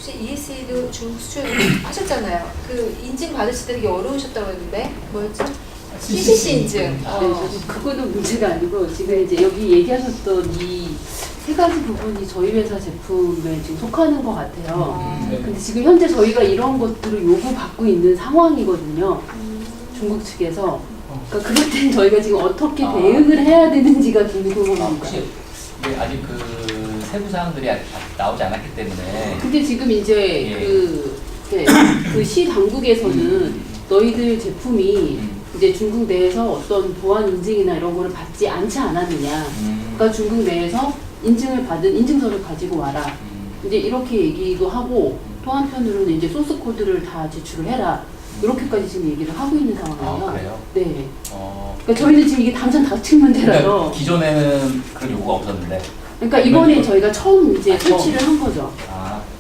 혹시 ESE도 중국 수출 하셨잖아요. 그 인증 받으실 때 되게 어려우셨다고 했는데 뭐였죠? CCC 인증. 네, 그거는 문제가 아니고 지금 이제 여기 얘기하셨던 이 세 가지 부분이 저희 회사 제품에 지금 속하는 것 같아요. 근데 지금 현재 저희가 이런 것들을 요구받고 있는 상황이거든요. 중국 측에서. 그러니까 그럴 땐 저희가 지금 어떻게 대응을 해야 되는지가 궁금합니다. 혹시 이게 아직 그 세부 사항들이 아직 나오지 않았기 때문에. 근데 지금 이제 예. 그 시 당국에서는 너희들 제품이 이제 중국 내에서 어떤 보안 인증이나 이런 거를 받지 않지 않았느냐. 그러니까 중국 내에서 인증을 받은 인증서를 가지고 와라. 이제 이렇게 얘기도 하고 또 한편으로는 이제 소스 코드를 다 제출을 해라. 이렇게까지 지금 얘기를 하고 있는 상황이에요. 아, 그래요? 네. 그러니까 저희는 지금 이게 당장 닥친 문제라서. 기존에는 그런 요구가 없었는데. 그러니까 이번에 저희가 처음 이제 처음. 설치를 한 거죠.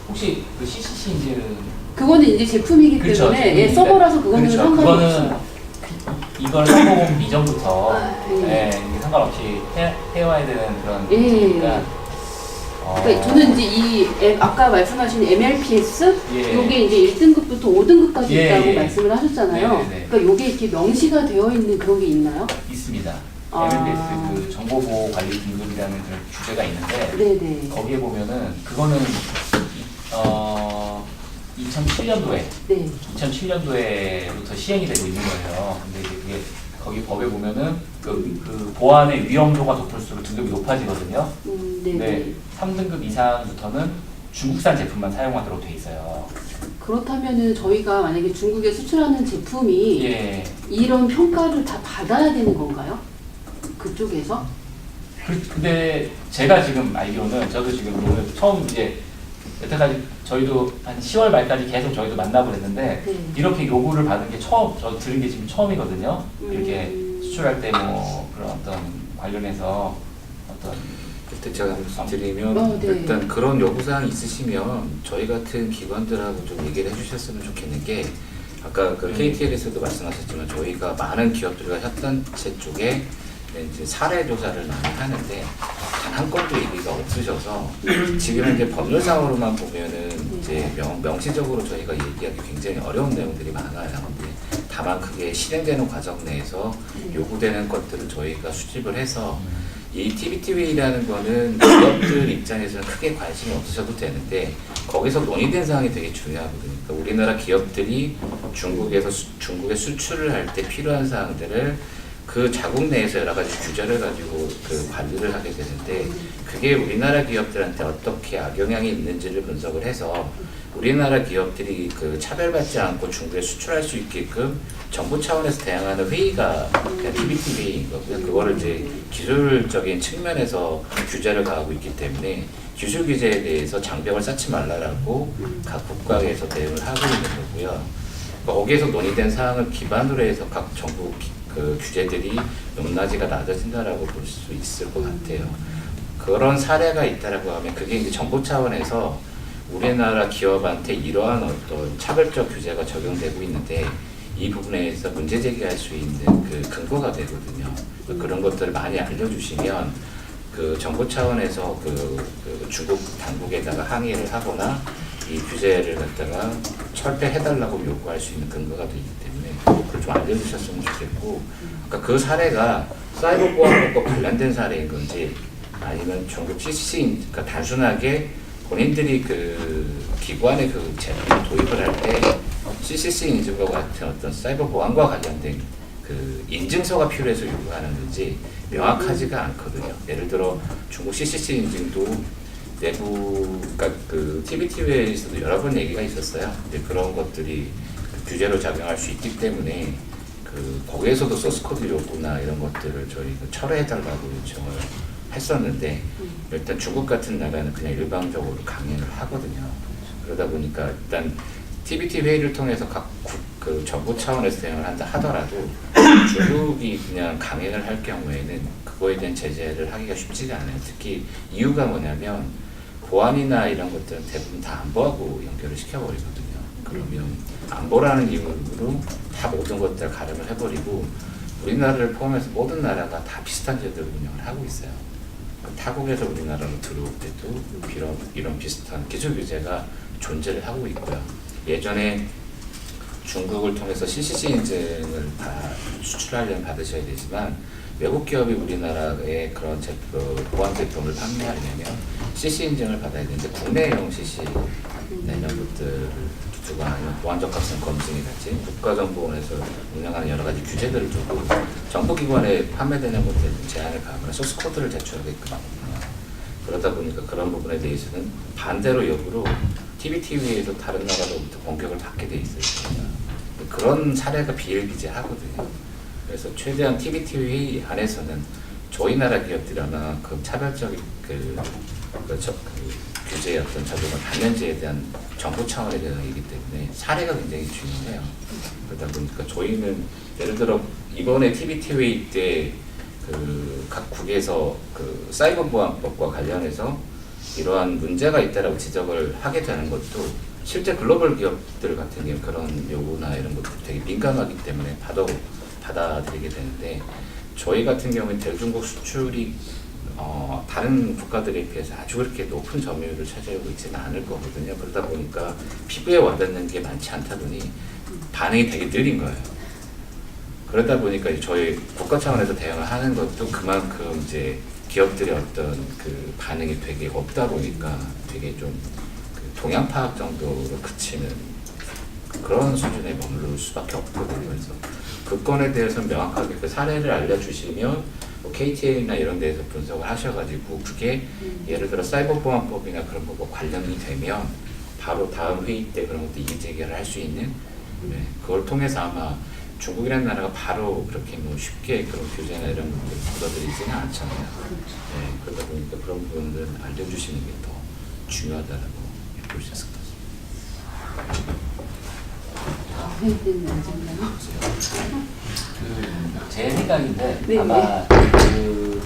혹시 그 CCC 인증은 그거는 이제 제품이기 그렇죠, 때문에 예, 서버라서 그거는 그렇죠. 상관이 그거는 없어요. 이걸 써보고 이전부터 네. 이게 상관없이 해와야 되는 그런 예. 문제니까. 그러니까 저는 이제 이 아까 말씀하신 MLPS 예. 요게 이제 1등급부터 5등급까지 예, 있다고 예. 말씀을 하셨잖아요. 네네네. 그러니까 요게 이렇게 명시가 되어 있는 그런 게 있나요? 있습니다. 아. MLPS 그 정보보호 관리 등급이라는 그런 규제가 있는데 네네. 거기에 보면은 그거는 2007년도에 네. 2007년도에부터 시행이 되고 있는 거예요. 근데 이제 그게 거기 법에 보면은 그 보안의 위험도가 높을수록 등급이 높아지거든요. 네네. 네, 3등급 이상부터는 중국산 제품만 사용하도록 돼 있어요. 그렇다면은 저희가 만약에 중국에 수출하는 제품이 예. 이런 평가를 다 받아야 되는 건가요? 그쪽에서? 근데 제가 지금 알기로는 저도 지금 오늘 처음 이제 여태까지 저희도 한 10월 말까지 계속 저희도 만나고 그랬는데 네. 이렇게 요구를 받은 게 저 들은 게 지금 처음이거든요. 이렇게 수출할 때 뭐 그런 어떤 관련해서 어떤 일단 제가 말씀드리면 네. 일단 그런 요구사항이 있으시면 저희 같은 기관들하고 좀 얘기를 해주셨으면 좋겠는 게 아까 그 KTL에서도 말씀하셨지만 저희가 많은 기업들과 협단체 쪽에 이제 사례 조사를 많이 하는데 단 한 건도 얘기가 없으셔서 지금 현재 법률상으로만 보면은 이제 명시적으로 저희가 얘기하기 굉장히 어려운 내용들이 많아요. 근데 다만 그게 실행되는 과정 내에서 요구되는 것들을 저희가 수집을 해서 이 TBTV라는 거는 기업들 입장에서는 크게 관심이 없으셔도 되는데 거기서 논의된 사항이 되게 중요하거든요. 그러니까 우리나라 기업들이 중국에 수출을 할 때 필요한 사항들을 그 자국 내에서 여러 가지 규제를 가지고 그 관리를 하게 되는데 그게 우리나라 기업들한테 어떻게 악영향이 있는지를 분석을 해서 우리나라 기업들이 그 차별받지 않고 중국에 수출할 수 있게끔 정부 차원에서 대응하는 회의가 그냥 TBT 회의인 거고요. 그거를 이제 기술적인 측면에서 규제를 가하고 있기 때문에 기술 규제에 대해서 장벽을 쌓지 말라라고 각 국가에서 대응을 하고 있는 거고요. 거기에서 논의된 사항을 기반으로 해서 각 정부 그 규제들이 높낮이가 낮아진다라고 볼 수 있을 것 같아요. 그런 사례가 있다라고 하면 그게 이제 정부 차원에서 우리나라 기업한테 이러한 어떤 차별적 규제가 적용되고 있는데 이 부분에서 문제 제기할 수 있는 그 근거가 되거든요. 그런 것들을 많이 알려주시면 그 정부 차원에서 그 중국 당국에다가 항의를 하거나 이 규제를 갖다가 철폐해달라고 요구할 수 있는 근거가 되기 때문에 그걸 좀 알려주셨으면 좋겠고, 그러니까 그 사례가 사이버 보안과 관련된 사례인 건지 아니면 중국 CCC, 그러니까 단순하게 본인들이 그 기관의 그 제품을 도입을 할 때 CCC 인증과 같은 어떤 사이버 보안과 관련된 그 인증서가 필요해서 요구하는 건지 명확하지가 않거든요. 예를 들어 중국 CCC 인증도 내부, 그러니까 그 TBTV에서도 여러 번 얘기가 있었어요. 근데 그런 것들이 그 규제로 작용할 수 있기 때문에 그 거기에서도 소스 코드 요구나 이런 것들을 저희가 철회해달라고 요청을 했었는데 일단 중국 같은 나라는 그냥 일방적으로 강행을 하거든요. 그러다 보니까 일단 TBT 회의를 통해서 그 정부 차원에서 대응을 한다 하더라도 중국이 그냥 강행을 할 경우에는 그거에 대한 제재를 하기가 쉽지가 않아요. 특히 이유가 뭐냐면 보안이나 이런 것들은 대부분 다 안보하고 연결을 시켜버리거든요. 그러면 안보라는 이유로 다 모든 것들을 가름을 해버리고 우리나라를 포함해서 모든 나라가 다 비슷한 제도를 운영을 하고 있어요. 타국에서 우리나라로 들어올 때도 이런 비슷한 기술 규제가 존재를 하고 있고요. 예전에 중국을 통해서 CCC 인증을 수출하려면 받으셔야 되지만 외국 기업이 우리나라에 그런 보안 제품을 판매하려면 CC 인증을 받아야 되는데 국내용 CC 이런 것들을 두고 아니면 보안적 합성 검증이라든지 국가정보원에서 운영하는 여러 가지 규제들을 두고 정부기관에 판매되는 것들에 제한을 가하거나 소스 코드를 제출하게끔 하거든요. 그러다 보니까 그런 부분에 대해서는 반대로 역으로 TBTV에서 다른 나라로부터 공격을 받게 돼 있어요. 그런 사례가 비일비재하거든요. 그래서 최대한 TBTV 안에서는 저희 나라 기업들이나 그 차별적인 규제의 어떤 적용을 단면제에 대한 정부 차원의 대응이기 때문에 사례가 굉장히 중요해요. 그러다 보니까 저희는 예를 들어 이번에 TBTV 때 그 각 국에서 그 사이버 보안법과 관련해서 이러한 문제가 있다라고 지적을 하게 되는 것도 실제 글로벌 기업들 같은 경우 그런 요구나 이런 것들 되게 민감하기 때문에 받아들이게 되는데 저희 같은 경우는 대중국 수출이 다른 국가들에 비해서 아주 그렇게 높은 점유율을 차지하고 있지는 않을 거거든요. 그러다 보니까 피부에 와닿는 게 많지 않다 보니 반응이 되게 느린 거예요. 그러다 보니까 저희 국가 차원에서 대응을 하는 것도 그만큼 이제 기업들의 어떤 그 반응이 되게 없다 보니까 되게 좀 동향 파악 정도로 그치는 그런 수준에 머무를 수밖에 없거든요. 그래서 그 건에 대해서 명확하게 그 사례를 알려주시면 뭐 KTL이나 이런 데에서 분석을 하셔가지고 그게 예를 들어 사이버보안법이나 그런 거와 관련이 되면 바로 다음 회의 때 그런 것도 이의 제기를 할 수 있는 그걸 통해서 아마 중국이라는 나라가 바로 그렇게 뭐 쉽게 그런 규제나 이런 것들을 받아들이지는 않잖아요. 그러다 보니까 그런 부분들은 알려주시는 게 더 중요하다라고 볼 수 있을 것 같습니다. 회의 때는 언제나요? 제 생각인데 네, 아마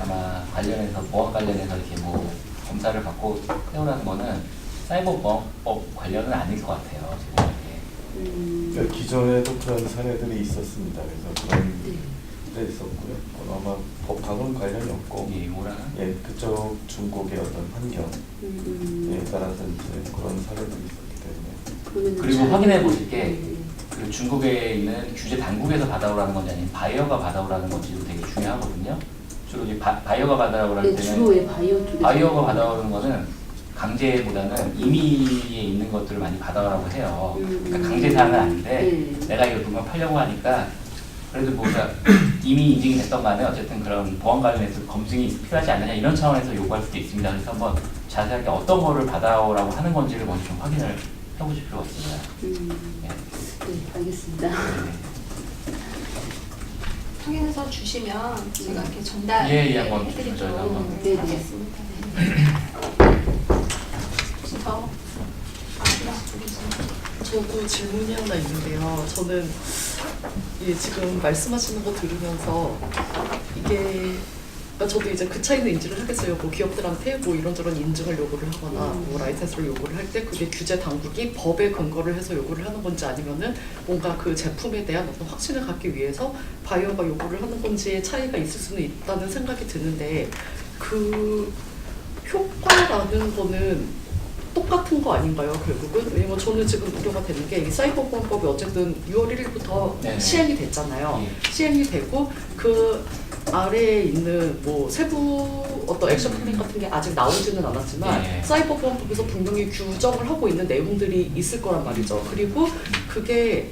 아마 관련해서 보안 관련해서 이렇게 뭐 검사를 받고 세우라는 거는 사이버 보안법 관련은 아닐 것 같아요. 제 생각에. 그러니까 기존에도 그런 사례들이 있었습니다. 그래서 그런 데 있었고요. 아마 법하고는 관련이 없고, 그쪽 중국의 어떤 환경에 따라서 이제 그런 사례들이 있었기 때문에. 그리고 확인해 보실 게 그 중국에 있는 규제 당국에서 받아오라는 건지 아니면 바이어가 받아오라는 건지도 되게 중요하거든요. 주로 이제 바이어가 받아오라는 때는 주로 바이어 쪽에서 바이어가 받아오는 거는 강제보다는 임의에 있는 것들을 많이 받아오라고 해요. 그러니까 강제 사항은 아닌데 내가 이거 분명 팔려고 하니까 그래도 뭐가 이미 인증이 됐던 간에 어쨌든 그런 보안 관련해서 검증이 필요하지 않느냐 이런 차원에서 요구할 수도 있습니다. 그래서 한번 자세하게 어떤 거를 받아오라고 하는 건지를 먼저 좀 확인을 해보실 필요가 있습니다. 네, 알겠습니다. 확인해서 주시면 제가 이렇게 전달 한번 해드리도록 저희가 한번. 하겠습니다. 혹시 더 저도 질문이 하나 있는데요. 저는 지금 말씀하시는 거 들으면서 이게 그러니까 저도 이제 그 차이는 인지를 하겠어요. 뭐 기업들한테 뭐 이런저런 인증을 요구를 하거나 뭐 라이센스를 요구를 할 때 그게 규제 당국이 법에 근거를 해서 요구를 하는 건지 아니면은 뭔가 그 제품에 대한 어떤 확신을 갖기 위해서 바이어가 요구를 하는 건지의 차이가 있을 수는 있다는 생각이 드는데 그 효과라는 거는 똑같은 거 아닌가요, 결국은? 왜냐면 저는 지금 우려가 되는 게 이 사이버보안법이 어쨌든 6월 1일부터 시행이 됐잖아요. 시행이 되고 그 아래에 있는 뭐 세부 어떤 액션 플랜 같은 게 아직 나오지는 않았지만 사이버보안법에서 분명히 규정을 하고 있는 내용들이 있을 거란 말이죠. 그리고 그게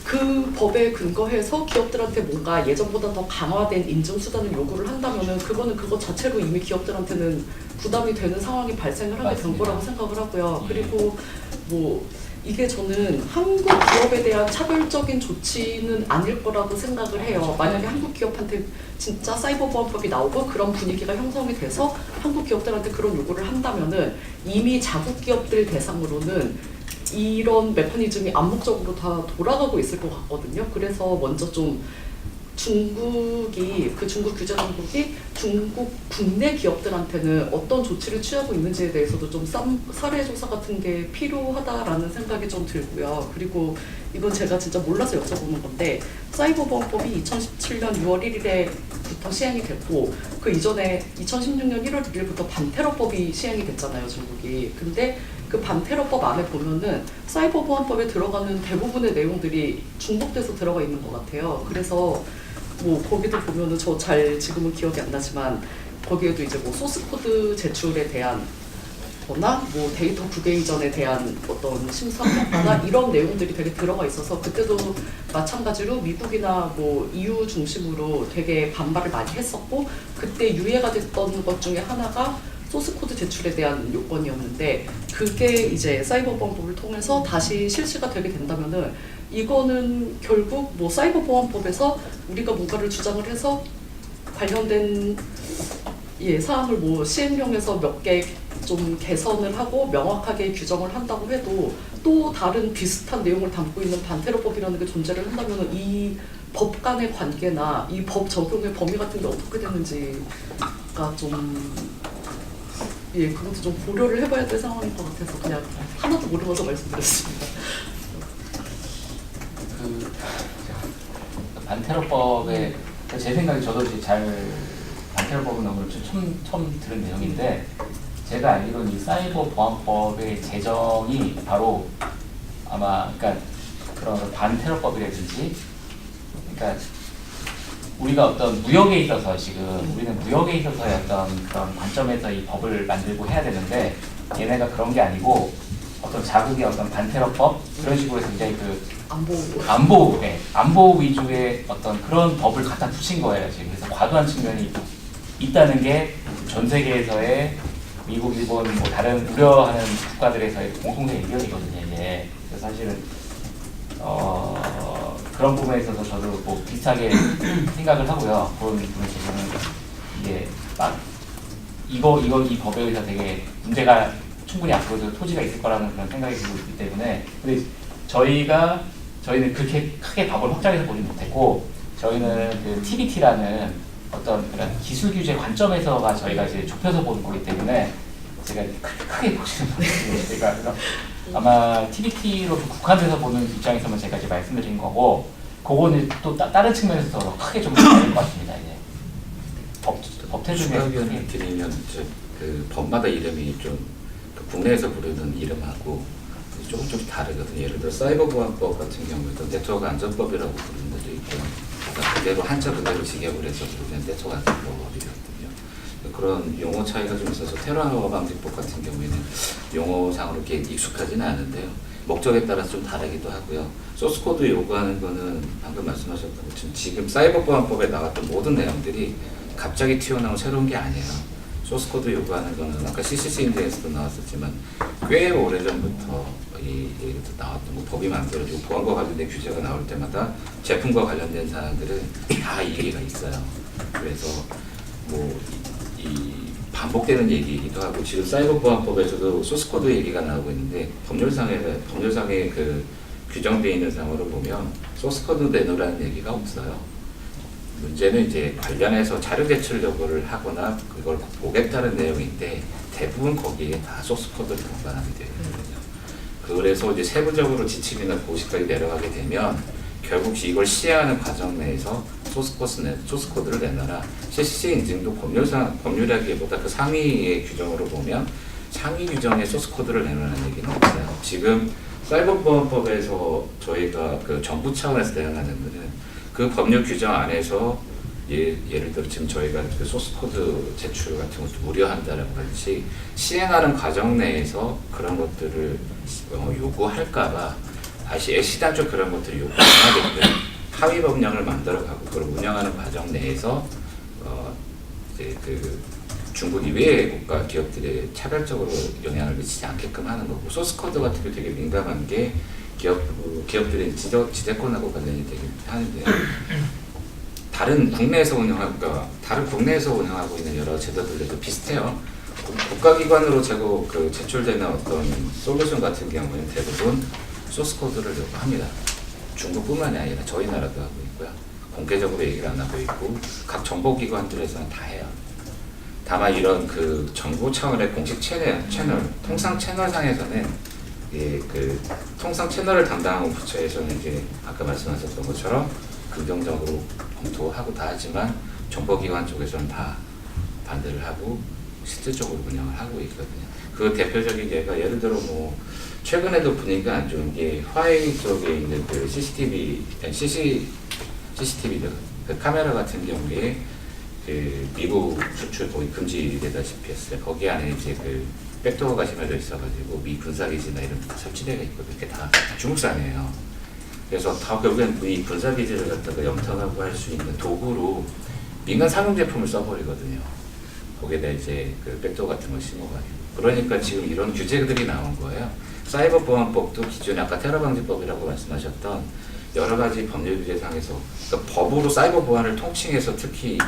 그 법에 근거해서 기업들한테 뭔가 예전보다 더 강화된 인증 수단을 요구를 한다면은 그거는 그것 자체로 이미 기업들한테는 부담이 되는 상황이 발생을 하게 된 거라고 생각을 하고요. 그리고 뭐 이게 저는 한국 기업에 대한 차별적인 조치는 아닐 거라고 생각을 해요. 만약에 한국 기업한테 진짜 사이버보안법이 나오고 그런 분위기가 형성이 돼서 한국 기업들한테 그런 요구를 한다면은 이미 자국 기업들 대상으로는 이런 메커니즘이 암묵적으로 다 돌아가고 있을 것 같거든요. 그래서 먼저 좀 중국이 그 중국 규제 당국이 중국 국내 기업들한테는 어떤 조치를 취하고 있는지에 대해서도 좀 사례 조사 같은 게 필요하다라는 생각이 좀 들고요. 그리고 이건 제가 진짜 몰라서 여쭤보는 건데 사이버보안법이 2017년 6월 1일에부터 시행이 됐고 그 이전에 2016년 1월 1일부터 반테러법이 시행이 됐잖아요, 중국이. 근데 그 반테러법 안에 보면은 사이버 보안법에 들어가는 대부분의 내용들이 중복돼서 들어가 있는 것 같아요. 그래서 뭐 거기도 보면은 저 잘 지금은 기억이 안 나지만 거기에도 이제 뭐 소스 코드 제출에 대한 거나 뭐 데이터 국외 이전에 대한 어떤 심사 평가나 이런 내용들이 되게 들어가 있어서 그때도 마찬가지로 미국이나 뭐 EU 중심으로 되게 반발을 많이 했었고 그때 유예가 됐던 것 중에 하나가 소스 코드 제출에 대한 요건이었는데 그게 이제 사이버 보안법을 통해서 다시 실시가 되게 된다면은 이거는 결국 뭐 사이버 보안법에서 우리가 뭔가를 주장을 해서 관련된 사항을 뭐 시행령에서 몇 개 좀 개선을 하고 명확하게 규정을 한다고 해도 또 다른 비슷한 내용을 담고 있는 반테러법이라는 게 존재를 한다면 이 법 간의 관계나 이 법 적용의 범위 같은 게 어떻게 되는지가 좀 그것도 좀 고려를 해봐야 될 상황인 것 같아서 그냥 하나도 모르면서 말씀드렸습니다. 그 반테러법의 제 생각에 저도 이제 반테러법은 너무 처음 들은 내용인데 제가 알기로는 이 사이버 보안법의 제정이 바로 아마 그러니까 그런 반테러법이라든지 그러니까 우리가 어떤 무역에 있어서 우리는 무역에 있어서의 어떤 그런 관점에서 이 법을 만들고 해야 되는데 얘네가 그런 게 아니고 어떤 자국의 어떤 반테러법 그런 식으로 해서 굉장히 안보 위주의 어떤 그런 법을 갖다 붙인 거예요 지금. 그래서 과도한 측면이 있다는 게 전 세계에서의 미국, 일본, 뭐 다른 우려하는 국가들에서의 공통된 의견이거든요. 이게. 그래서 사실은 그런 부분에 있어서 저도 뭐 비슷하게 생각을 하고요. 그런 부분에 있어서는 이게 막 이 법에 의해서 되게 문제가 충분히 앞으로도 토지가 있을 거라는 그런 생각이 들고 있기 때문에 근데 저희는 그렇게 크게 법을 확장해서 보지 못했고 저희는 그 TBT라는 어떤 그런 기술 규제 관점에서가 저희가 이제 좁혀서 보는 거기 때문에 제가 크게 보시는 거예요. 그래서 아마 TBT로 국한돼서 보는 입장에서만 제가 이제 말씀드린 거고 그거는 또 다른 측면에서 더 크게 좀 다를 것 같습니다. 이제 법 태준에 드리면 그 법마다 이름이 좀 국내에서 부르는 이름하고 조금 다르거든요. 예를 들어 사이버 보안법 같은 경우에도 네트워크 안전법이라고 부르는 데도 있고 그대로 한자 그대로 직역을 해서 부르는 네트워크 안전법이거든요. 그런 용어 차이가 좀 있어서 테러 방지법 같은 경우에는 용어상으로 이렇게 익숙하지는 않은데요. 목적에 따라서 좀 다르기도 하고요. 소스코드 요구하는 거는 방금 말씀하셨던 것처럼 지금 사이버 보안법에 나왔던 모든 내용들이 갑자기 튀어나온 새로운 게 아니에요. 소스코드 요구하는 거는 아까 CCC인데에서도 나왔었지만 꽤 오래전부터 나왔던 뭐 법이 만들어지고 보안과 관련된 규제가 나올 때마다 제품과 관련된 사항들은 다 얘기가 있어요. 그래서 뭐 이 반복되는 얘기이기도 하고 지금 사이버 보안법에서도 소스코드 얘기가 나오고 있는데 법률상의 그 규정되어 있는 상으로 보면 소스코드 내놓으라는 얘기가 없어요. 문제는 이제 관련해서 자료 제출 요구를 하거나 그걸 보겠다는 내용인데 대부분 거기에 다 소스 코드를 동반하게 되어 있거든요. 그래서 이제 세부적으로 지침이나 고시까지 내려가게 되면 결국 이걸 시행하는 과정 내에서 소스 코드를 내놔라. CCC 인증도 법률하기보다 그 상위의 규정으로 보면 상위 규정의 소스 코드를 내놓으라는 얘기는 없어요. 지금 사이버 보안법에서 저희가 그 정부 차원에서 대응하는 것은 그 법률 규정 안에서 예를 들어 지금 저희가 그 소스 코드 제출 같은 것도 무료한다라고 하듯이 시행하는 과정 내에서 그런 것들을 요구할까봐 다시 애시당초 그런 것들을 요구 안 하게끔 하위 법령을 만들어가고 그걸 운영하는 과정 내에서 이제 그 중국 이외의 국가 기업들에 차별적으로 영향을 미치지 않게끔 하는 거고 소스 코드 같은 게 되게 민감한 게 기업들의 지대권하고 관련이 되긴 하는데요. 다른 국내에서 운영하고 있는 여러 제도들도 비슷해요. 국가기관으로 제출되는 어떤 솔루션 같은 경우에는 대부분 소스 코드를 요구합니다. 중국뿐만이 아니라 저희 나라도 하고 있고요. 공개적으로 얘기를 안 하고 있고 각 정보기관들에서는 다 해요. 다만 이런 그 정부 차원의 공식 채널, 통상 채널상에서는 그 통상 채널을 담당하는 부처에서는 이제 아까 말씀하셨던 것처럼 긍정적으로 검토하고 다 하지만 정보기관 쪽에서는 다 반대를 하고 실질적으로 운영을 하고 있거든요. 그 대표적인 예가 예를 들어 뭐 최근에도 분위기가 안 좋은 게 화웨이 쪽에 있는 그 CCTV들 그 카메라 같은 경우에 그 미국 수출 거의 금지되다시피 했어요. 거기 안에 이제 그 백도어가 심어져 있어가지고 미 군사기지나 이런 다 설치되어 있거든요. 그게 다 중국산이에요. 그래서 다 결국엔 이 군사기지를 갖다가 염탐하고 할 수 있는 도구로 민간 상용 제품을 써버리거든요. 거기에다 이제 그 백도어 같은 걸 심어가지고. 그러니까 지금 이런 규제들이 나온 거예요. 사이버 보안법도 기존에 아까 테러 방지법이라고 말씀하셨던 여러 가지 법률 규제상에서 그러니까 법으로 사이버 보안을 통칭해서 특히 이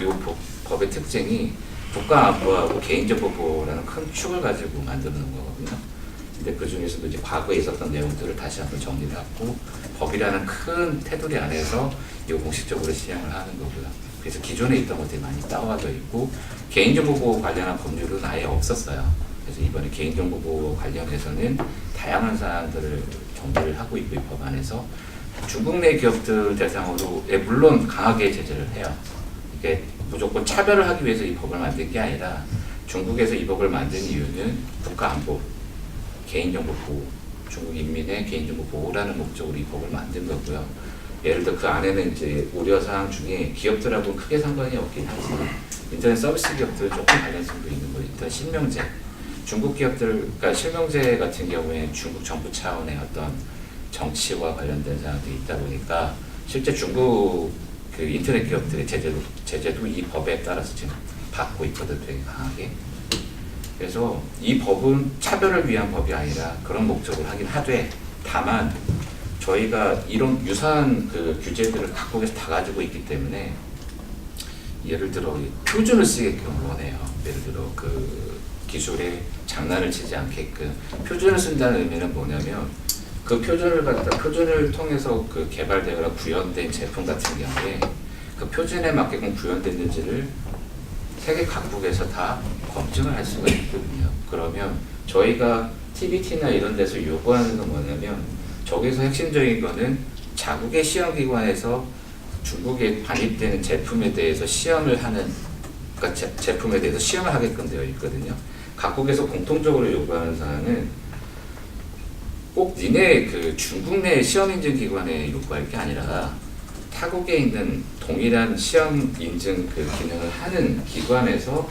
법의 특징이 국가안보하고 개인정보 보호라는 큰 축을 가지고 만드는 거거든요. 근데 그 중에서도 이제 과거에 있었던 내용들을 다시 한번 정리를 하고 법이라는 큰 테두리 안에서 이거 공식적으로 시행을 하는 거고요. 그래서 기존에 있던 것들이 많이 따와져 있고 개인정보 보호 관련한 법률은 아예 없었어요. 그래서 이번에 개인정보 보호 관련해서는 다양한 사안들을 정리를 하고 있고 이 법안에서 중국 내 기업들 대상으로 물론 강하게 제재를 해요. 이게 무조건 차별을 하기 위해서 이 법을 만든 게 아니라 중국에서 이 법을 만든 이유는 국가안보, 개인정보 보호, 중국 인민의 개인정보 보호라는 목적으로 이 법을 만든 거고요. 예를 들어 그 안에는 이제 우려사항 중에 기업들하고는 크게 상관이 없긴 하지만 인터넷 서비스 기업들은 조금 관련성도 있는 거죠. 일단 실명제, 중국 기업들, 그러니까 실명제 같은 경우에 중국 정부 차원의 어떤 정치와 관련된 사항들이 있다 보니까 실제 중국 그 인터넷 기업들의 제재도 이 법에 따라서 지금 받고 있거든, 되게 강하게. 그래서 이 법은 차별을 위한 법이 아니라 그런 목적을 하긴 하되 다만 저희가 이런 유사한 그 규제들을 각국에서 다 가지고 있기 때문에 예를 들어 표준을 쓰게끔 원해요. 예를 들어 그 기술에 장난을 치지 않게끔 표준을 쓴다는 의미는 뭐냐면 그 표준을 통해서 그 개발되거나 구현된 제품 같은 경우에 그 표준에 맞게끔 구현됐는지를 세계 각국에서 다 검증을 할 수가 있거든요. 그러면 저희가 TBT나 이런 데서 요구하는 건 뭐냐면 저기서 핵심적인 거는 자국의 시험기관에서 중국에 반입되는 제품에 대해서 시험을 하는, 그러니까 제품에 대해서 시험을 하게끔 되어 있거든요. 각국에서 공통적으로 요구하는 사항은 꼭 니네 그 중국 내 시험 인증 기관에 요구할 게 아니라 타국에 있는 동일한 시험 인증 그 기능을 하는 기관에서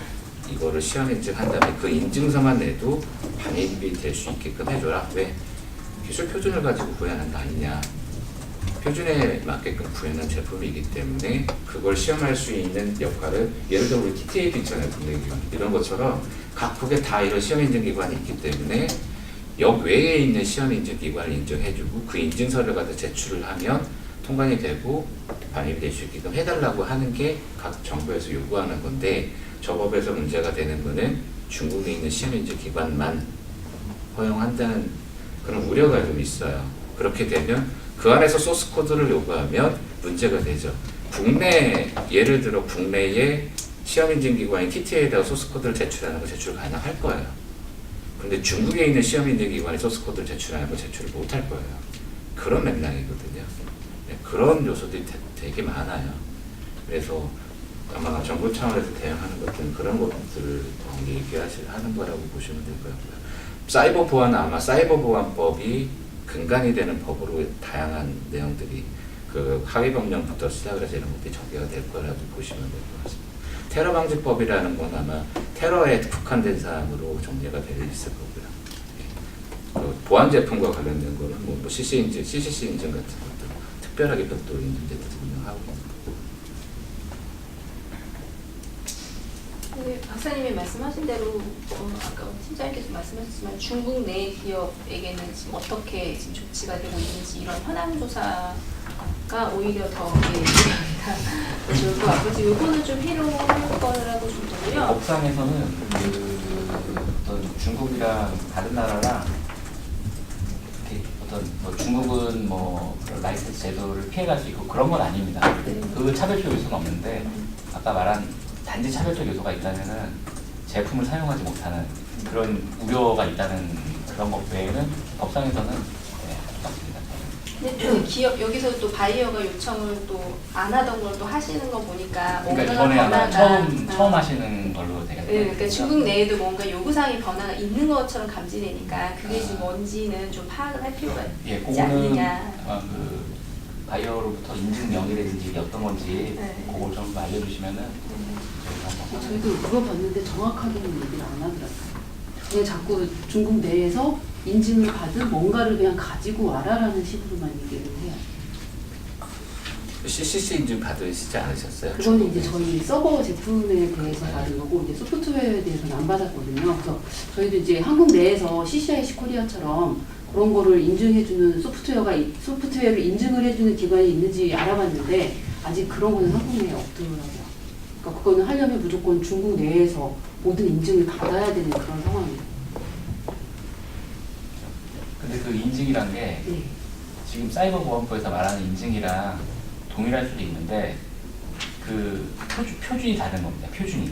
이거를 시험 인증한 다음에 그 인증서만 내도 반입이 될 수 있게끔 해줘라. 왜? 기술 표준을 가지고 구현한 거 아니냐. 표준에 맞게끔 구현한 제품이기 때문에 그걸 시험할 수 있는 역할을 예를 들어 우리 TTA도 있잖아요. 국내기관. 이런 것처럼 각국에 다 이런 시험 인증 기관이 있기 때문에 역 외에 있는 시험 인증 기관을 인정해주고 그 인증서를 갖다 제출을 하면 통관이 되고 반입이 될 수 있게끔 해달라고 하는 게 각 정부에서 요구하는 건데 저 법에서 문제가 되는 거는 중국에 있는 시험 인증 기관만 허용한다는 그런 우려가 좀 있어요. 그렇게 되면 그 안에서 소스 코드를 요구하면 문제가 되죠. 국내 예를 들어 국내에 시험 인증 기관인 TTA에다가 소스 코드를 제출하는 거 제출 가능할 거예요. 그런데 중국에 있는 시험 인증 기관이 소스 코드를 제출하는 거 제출을 못 할 거예요. 그런 맥락이거든요. 네, 그런 요소들이 되게 많아요. 그래서 아마 정부 차원에서 대응하는 것들은 그런 것들을 얘기하는 거라고 보시면 될 것 같고요. 사이버 보안은 아마 사이버 보안법이 근간이 되는 법으로 다양한 내용들이 그 하위 법령부터 시작을 해서 이런 것들이 전개가 될 거라고 보시면 될 것 같습니다. 테러 방지법이라는 건 아마 테러에 국한된 사항으로 정리가 되어 있을 거고요. 보안 제품과 관련된 거는 뭐 CCC 인증 같은 것들 특별하게 별도로 인증제도 운영하고 있는 거고. 네, 박사님이 말씀하신 대로 아까 팀장님께서 말씀하셨지만 중국 내 기업에게는 지금 어떻게 지금 조치가 되고 있는지 이런 현황 조사가 오히려 더 좋을 것 같고 지금 이거는 좀 필요할 거라고 좀 보고요. 법상에서는 그 어떤 중국이랑 다른 나라랑 이렇게 어떤 뭐 중국은 뭐 라이센스 제도를 피해갈 수 있고 그런 건 아닙니다. 그 차별적 요소는 없는데 아까 말한 단지 차별적 요소가 있다면은 제품을 사용하지 못하는 그런 우려가 있다는 그런 것 외에는 법상에서는 네, 맞습니다. 근데 좀 기업 여기서 또 바이어가 요청을 또 안 하던 걸 또 하시는 거 보니까 그러니까 뭔가 이번에 아마 변화가 처음 하시는 걸로 되겠네요. 네, 그러니까 중국 내에도 뭔가 요구사항의 변화가 있는 것처럼 감지되니까 그게 지금 뭔지는 좀 파악을 할 필요가 예, 있지 그거는 않느냐. 그 바이어로부터 인증 명의라든지 이게 어떤 건지 네. 그걸 좀 알려주시면은 저희가 한번 저희도 물어봤는데 정확하게는 얘기를 안 하더라고요. 그냥 자꾸 중국 내에서 인증을 받은 뭔가를 그냥 가지고 와라라는 식으로만 얘기를 해요. CCC 인증 받으시지 않으셨어요? 그거는 이제 저희 서버 제품에 대해서 받은 거고 이제 소프트웨어에 대해서는 안 받았거든요. 그래서 저희도 이제 한국 내에서 CCIC 코리아처럼 그런 거를 인증해주는 소프트웨어를 인증을 해주는 기관이 있는지 알아봤는데 아직 그런 거는 한국 내에 없더라고요. 그러니까 그거는 하려면 무조건 중국 내에서 모든 인증을 받아야 되는 그런 상황이에요. 근데 그 인증이란 게 네. 지금 사이버보안법에서 말하는 인증이랑 동일할 수도 있는데 그 표준이 다른 겁니다. 표준이.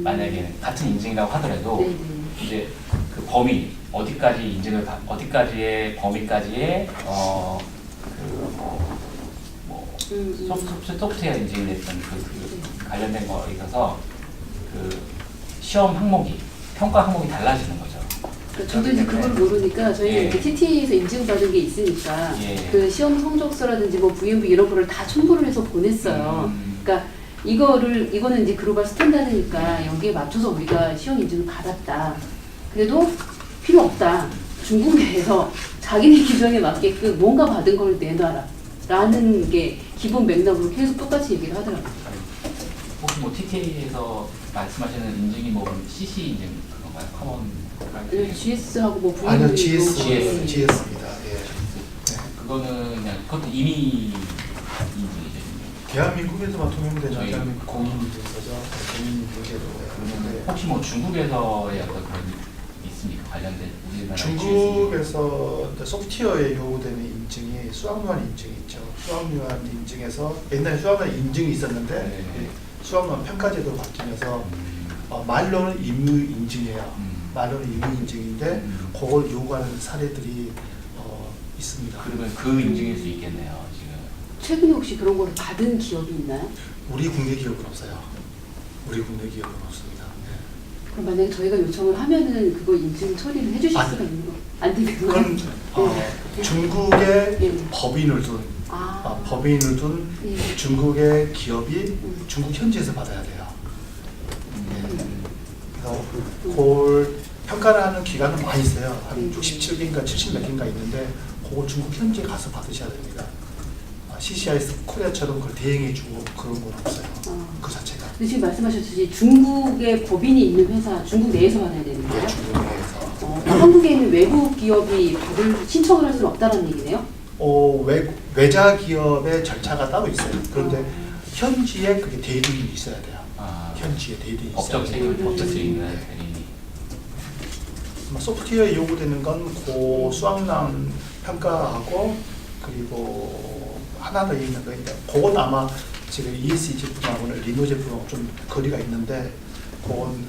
만약에 같은 인증이라고 하더라도 네네. 이제 그 범위 어디까지 인증을 어디까지의 범위까지의 소프트웨어 인증이 됐던 그 관련된 거에 있어서 그 시험 항목이 평가 항목이 달라지는 거죠. 그러니까 저도 이제 그걸 모르니까 저희가 예. 이제 TT에서 인증받은 게 있으니까 예. 그 시험 성적서라든지 뭐 VMB 이런 거를 다 첨부를 해서 보냈어요. 그러니까 이거는 이제 글로벌 스탠다드니까 여기에 맞춰서 우리가 시험 인증을 받았다. 그래도 필요 없다. 중국 내에서 자기네 규정에 맞게끔 뭔가 받은 걸 내놔라. 라는 게 기본 맥락으로 계속 똑같이 얘기를 하더라고요. 혹시 뭐 TTA에서 말씀하시는 인증이 뭐 CC 인증 그런가요? 커먼 GS하고 뭐 VMB 아니요, GS입니다. 그거는 그냥 그것도 이미 인증이죠. 대한민국에서만 통용되는 저희 대한민국 공인인증서죠. 공인인증제도. 그러면 혹시 뭐 중국에서의 어떤 그런 있습니까? 관련된 우리나라 중국에서 소프트웨어에 요구되는 인증이 수학로안 인증이 있죠. 수학로안 인증에서 옛날에 수학로안 인증이 있었는데 네. 수학로안 평가제도로 바뀌면서 말로는 임의 인증이에요. 말로는 임의 인증인데 그걸 요구하는 사례들이 있습니다. 그러면 그 인증일 수 있겠네요. 지금. 최근에 혹시 그런 거를 받은 기업이 있나요? 우리 국내 기업은 없어요. 우리 국내 기업은 없습니다. 네. 그럼 만약에 저희가 요청을 하면은 그거 인증 처리를 해주실 안 수가 있는 거? 안 되는 그건 거예요? 중국의 네. 법인을 둔 법인을 둔 네. 중국의 기업이 중국 현지에서 받아야 돼요. 그래서 그걸 평가를 하는 기간은 많이 있어요. 한 67개인가 70몇 개인가 있는데 그걸 중국 현지에 가서 받으셔야 됩니다. CCIS 코리아처럼 그걸 대행해주고 그런 건 없어요. 그 자체가. 근데 지금 말씀하셨듯이 중국의 법인이 있는 회사, 중국 내에서 받아야 되는 거예요? 중국 내에서. 한국에 있는 외국 기업이 받을 신청을 할 수는 없다는 얘기네요? 외자 기업의 절차가 따로 있어요. 그런데 현지에 그게 대리인이 있어야 돼요. 현지에 대리인이 있어야 돼요. 업적 책임이 대리인이. 소프트웨어에 요구되는 건 고 수학란 평가하고 그리고 하나 더 있는 거 있는데 그건 아마 지금 ESE 제품하고는 리노 제품하고 좀 거리가 있는데 그건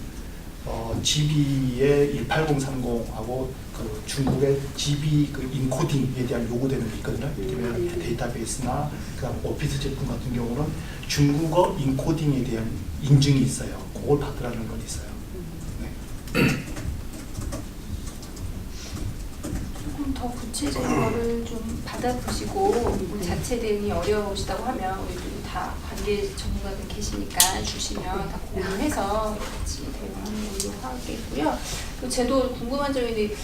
GB의 18030하고 그 중국의 GB 그 인코딩에 대한 요구되는 게 있거든요. 예를 데이터베이스나 그다음 오피스 제품 같은 경우는 중국어 인코딩에 대한 인증이 있어요. 그걸 받으라는 건 있어요. 네. 조금 더 구체적인 거를 좀 받아보시고 자체 대응이 어려우시다고 하면 우리 다 관계 전문가들 계시니까 주시면 다 공유해서 같이 대응하는 걸로 하겠고요. 또 제도 궁금한 점이 있는데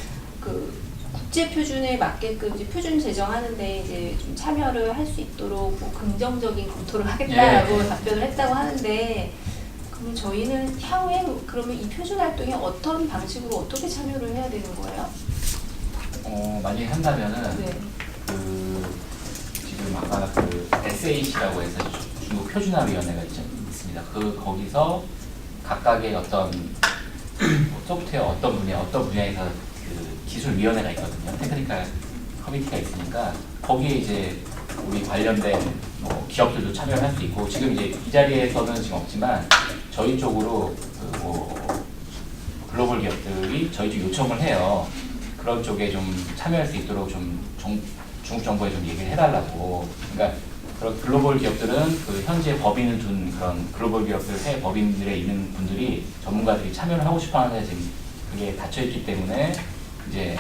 그 국제 표준에 맞게끔 이제 표준 제정하는데 이제 좀 참여를 할 수 있도록 뭐 긍정적인 검토를 하겠다라고 답변을 했다고 하는데 그럼 저희는 향후에 그러면 이 표준 활동에 어떤 방식으로 어떻게 참여를 해야 되는 거예요? 만약에 한다면은 네. 그 지금 아까 그 SAC라고 해서 중국 표준화위원회가 있습니다. 거기서 각각의 어떤 소프트웨어 어떤 분야에서 그 기술위원회가 있거든요. 테크니컬 커미티가 있으니까 거기에 이제 우리 관련된 뭐 기업들도 참여를 할 수 있고 지금 이제 이 자리에서는 지금 없지만 저희 쪽으로 그 뭐 글로벌 기업들이 저희 쪽 요청을 해요. 그런 쪽에 좀 참여할 수 있도록 좀 중국 정부에 좀 얘기를 해달라고. 그러니까 그런 글로벌 기업들은 그 현재 법인을 둔 그런 글로벌 기업들 새 법인들에 있는 분들이 전문가들이 참여를 하고 싶어하는데 지금 그게 닫혀 있기 때문에 이제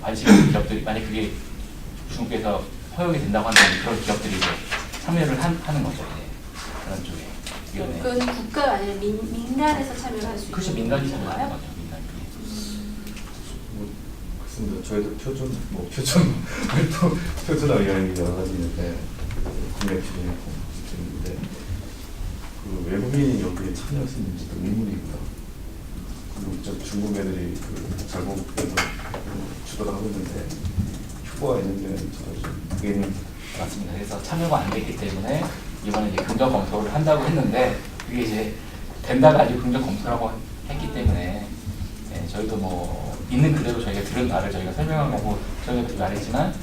관심 있는 기업들이 만약 그게 중국에서 허용이 된다고 한다면 그런 기업들이 이제 참여를 하는 거죠. 이제 그런 쪽에 위원회. 그건 국가가 아니라 민간에서 참여를 할 수 있는 그렇죠. 민간이 참여하는 건가요? 거죠. 민간이. 뭐 맞습니다. 저희도 표준화 의견이 여러 가지 있는데 국내 기준에 있는데 그 외국인이 여기에 참여할 수 있는지도 의문이고요. 그리고 저 중국 애들이 그 자국에서 주도를 하고 있는데 휴거가 있는데 저도 좀 의문이 맞습니다. 그래서 참여가 안 됐기 때문에 이번에 이제 긍정 검토를 한다고 했는데 그게 이제 된다가 아니고 긍정 검토라고 했기 때문에 네, 저희도 뭐 있는 그대로 저희가 들은 말을 저희가 설명한 거고 저희가 그 말했지만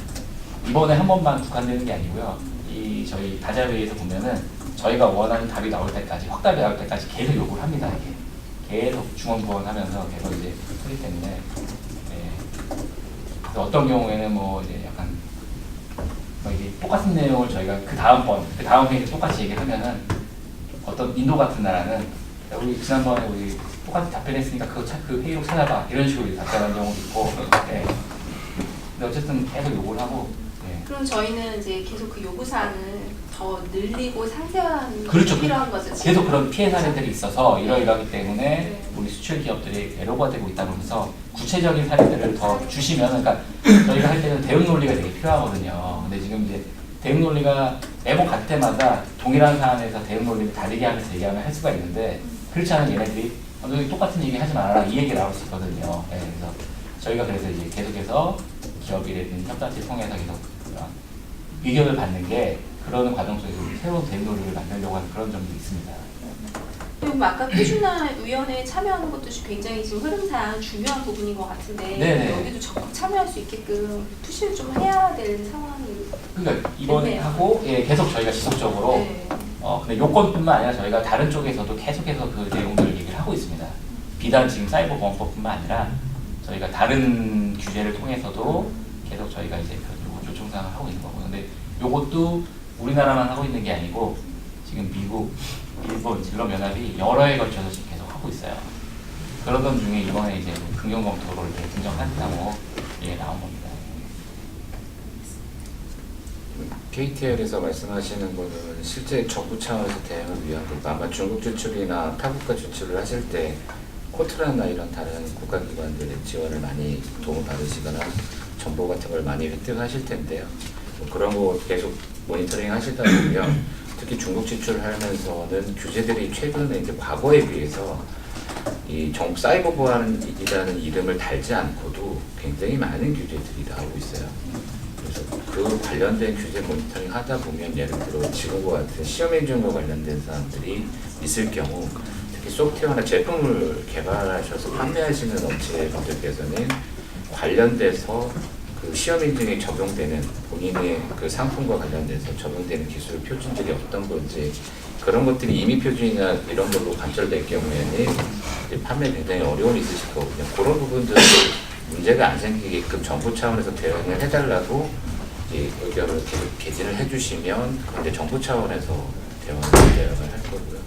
이번에 한 번만 국한되는 게 아니고요. 이 저희 다자회의에서 보면은 저희가 원하는 답이 나올 때까지 확답이 나올 때까지 계속 요구를 합니다. 이게 계속 중원부원하면서 계속 이제 하기 때문에 네. 그래서 어떤 경우에는 뭐 이제 약간 뭐 이게 똑같은 내용을 저희가 그 다음 회의에 똑같이 얘기를 하면은 어떤 인도 같은 나라는 야, 우리 지난번에 우리 똑같이 답변했으니까 그 회의록 찾아봐 이런 식으로 답변하는 경우도 있고 네. 근데 어쨌든 계속 요구를 하고 네. 그럼 저희는 이제 계속 그 요구사항을 더 늘리고 상세한 그렇죠. 게 필요한 거죠. 지금. 계속 그런 피해 사례들이 있어서 이러이러하기 때문에 네. 우리 수출 기업들이 애로가 되고 있다 그러면서 구체적인 사례들을 더 주시면 그러니까 저희가 할 때는 대응 논리가 되게 필요하거든요. 근데 지금 이제 대응 논리가 매번 갈 때마다 동일한 사안에서 대응 논리를 다르게 하면서 얘기하면 할 수가 있는데 그렇지 않은 얘네들이 너희 똑같은 얘기 하지 말아라 이 얘기 나올 수 있거든요. 네, 그래서 저희가 그래서 이제 계속해서 기업이라든 협단체 통해서 계속 의견을 받는 게 그러는 과정 속에서 새로운 대응 논리를 만들려고 하는 그런 점도 있습니다. 그리고 뭐 아까 표준화위원회에 참여하는 것도 굉장히 지금 흐름상 중요한 부분인 것 같은데 네네. 여기도 적극 참여할 수 있게끔 푸시를 좀 해야 될 상황이 그러니까 이번에 됐네요. 하고 예, 계속 저희가 지속적으로 네. 근데 요건뿐만 아니라 저희가 다른 쪽에서도 계속해서 그 내용들을 얘기를 하고 있습니다. 비단 지금 사이버 보안법뿐만 아니라 저희가 다른 규제를 통해서도 계속 저희가 이제 그 요청사항을 하고 있는 거고 근데 요것도 우리나라만 하고 있는 게 아니고 지금 미국, 일본, 진로연합이 여러 해에 걸쳐서 지금 계속 하고 있어요. 그러던 중에 이번에 이제 긍정 검토를 이제 긍정한다고 예, 나온 겁니다. KTL에서 말씀하시는 거는 실제 정부 차원에서 대응을 위한 거고 아마 중국 진출이나 타국가 진출을 하실 때 코트라나 이런 다른 국가기관들의 지원을 많이 도움 받으시거나 정보 같은 걸 많이 획득하실 텐데요. 그런 거 계속 모니터링 하시다 보면 특히 중국 진출을 하면서는 규제들이 최근에 이제 과거에 비해서 이 사이버 보안이라는 이름을 달지 않고도 굉장히 많은 규제들이 나오고 있어요. 그래서 그 관련된 규제 모니터링 하다 보면 예를 들어 지금과 같은 시험 인증과 관련된 사람들이 있을 경우 특히 소프트웨어나 제품을 개발하셔서 판매하시는 업체분들께서는 관련돼서 그 시험 인증에 적용되는 본인의 그 상품과 관련돼서 적용되는 기술 표준들이 어떤 건지 그런 것들이 임의 표준이나 이런 걸로 관철될 경우에는 이제 판매 굉장히 어려움이 있으실 거거든요. 그런 부분들은 문제가 안 생기게끔 정부 차원에서 대응을 해달라고 이제 의견을 계속 개진을 해주시면 이제 정부 차원에서 대응을 할 거고요.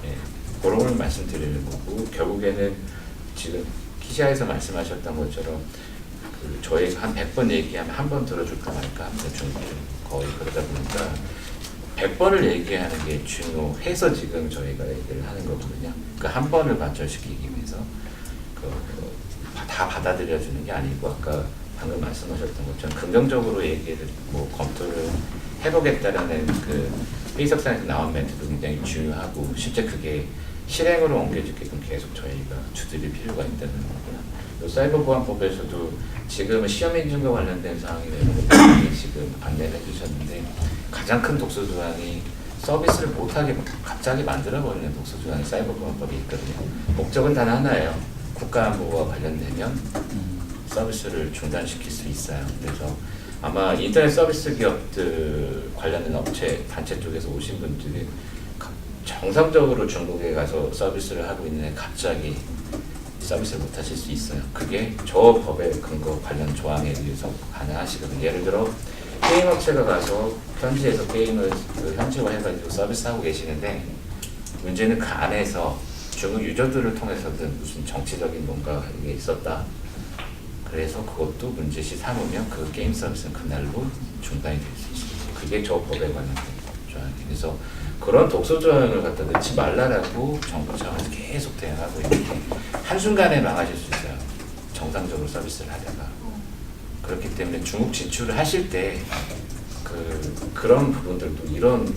예, 그런 걸 말씀드리는 거고 결국에는 지금 기자에서 말씀하셨던 것처럼 그 저희가 한 100번 얘기하면 한 번 들어줄까 말까 합니다. 좀 거의 그러다 보니까 100번을 얘기하는 게 중요해서 지금 저희가 얘기를 하는 거거든요. 그 한 번을 관철시키기 위해서 다 받아들여주는 게 아니고 아까 방금 말씀하셨던 것처럼 긍정적으로 얘기를 뭐 검토를 해보겠다라는 그 회의석상에서 나온 멘트도 굉장히 중요하고 실제 그게 실행으로 옮겨지게끔 계속 저희가 주드릴 필요가 있다는 거고요. 사이버 보안법에서도 지금은 시험 인증과 관련된 사항이나 이런 것들이 지금 안내를 해주셨는데 가장 큰 독소 조항이 서비스를 못하게 갑자기 만들어버리는 독소 조항이 사이버 보안법이 있거든요. 목적은 단 하나예요. 국가 안보와 관련되면 서비스를 중단시킬 수 있어요. 그래서 아마 인터넷 서비스 기업들 관련된 업체, 단체 쪽에서 오신 분들이 정상적으로 중국에 가서 서비스를 하고 있는데 갑자기 서비스를 못 하실 수 있어요. 그게 저 법의 근거 관련 조항에 의해서 가능하시거든요. 예를 들어 게임 업체가 가서 현지에서 게임을 현지화해가지고 서비스하고 계시는데 문제는 그 안에서 중국 유저들을 통해서든 무슨 정치적인 뭔가 이게 있었다. 그래서 그것도 문제시 삼으면 그 게임 서비스는 그날로 중단이 될 수 있습니다. 그게 저 법에 관련된 조항이에요. 그래서 그런 독소 조항을 갖다 넣지 말라라고 정부 차원에서 계속 대응하고 있는데 한순간에 망하실 수 있어요. 정상적으로 서비스를 하다가. 그렇기 때문에 중국 진출을 하실 때 그런 부분들도 이런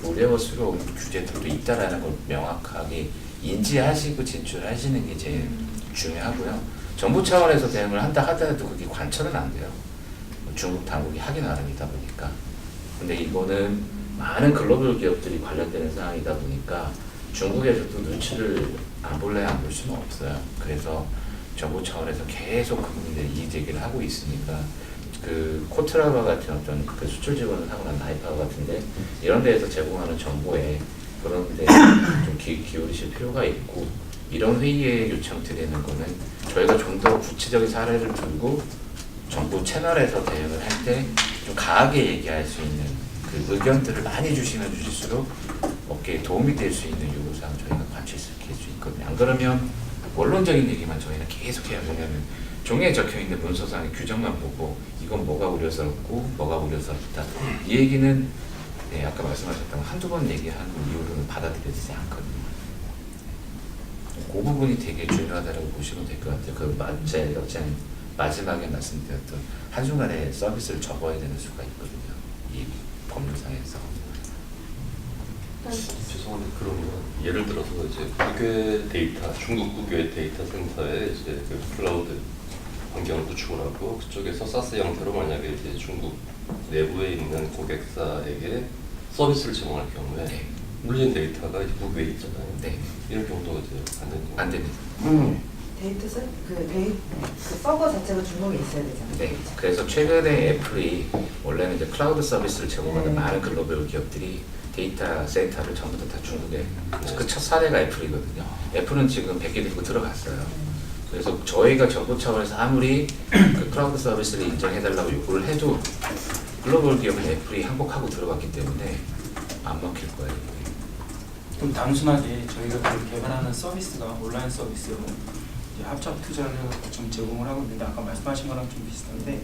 우려스러운 규제들도 있다라는 걸 명확하게 인지하시고 진출하시는 게 제일 중요하고요. 정부 차원에서 대응을 한다 하더라도 그게 관철은 안 돼요. 중국 당국이 하기 나름이다 보니까. 근데 이거는 많은 글로벌 기업들이 관련되는 상황이다 보니까 중국에서도 눈치를 안 볼래 안 볼 수는 없어요. 그래서 정부 차원에서 계속 그 부분에 이의 제기를 하고 있으니까 그 코트라바 같은 어떤 그 수출 지원을 하거나 나이파와 같은데 이런 데에서 제공하는 정보에 그런 데 좀 기울이실 필요가 있고 이런 회의에 요청드리는 거는 저희가 좀 더 구체적인 사례를 들고 정부 채널에서 대응을 할 때 좀 강하게 얘기할 수 있는 그 의견들을 많이 주시면 주실수록 업계에 도움이 될 수 있는 요구사항 저희가 관철시킬 수 있거든요. 안 그러면 원론적인 얘기만 저희는 계속 해요. 왜냐하면 종이에 적혀있는 문서상의 규정만 보고 이건 뭐가 우려스럽고 뭐가 우려스럽다. 이 얘기는 네, 아까 말씀하셨던 한두 번 얘기한 이후로는 받아들여지지 않거든요. 그 부분이 되게 중요하다고 보시면 될 것 같아요. 제가 마지막에 말씀드렸던 한순간에 서비스를 접어야 되는 수가 있거든요. 이 법률상에서. 죄송한데 그러면 예를 들어서 이제 국외 데이터, 중국 국외 데이터 센터에 이제 그 클라우드 환경을 구축을 하고 그쪽에서 사스 형태로 만약에 이제 중국 내부에 있는 고객사에게 서비스를 제공할 경우에 네. 물린 데이터가 이제 국외에 있잖아요. 네. 이런 경우도 이제 안 되는 안 됩니다. 그 서버 자체가 중국에 있어야 되잖아요. 네. 그래서 최근에 애플이 원래는 이제 클라우드 서비스를 제공하는 많은 글로벌 기업들이 데이터 센터를 전부 다 중국에 그 첫 사례가 애플이거든요. 애플은 지금 100개 들고 들어갔어요. 그래서 저희가 정부 차원에서 아무리 그 클라우드 서비스를 인정해달라고 요구를 해도 글로벌 기업은 애플이 항복하고 들어갔기 때문에 안 먹힐 거예요. 좀 단순하게 저희가 그 개발하는 서비스가 온라인 서비스로 이제 합작 투자를 해서 좀 제공을 하고 있는데 아까 말씀하신 거랑 좀 비슷한데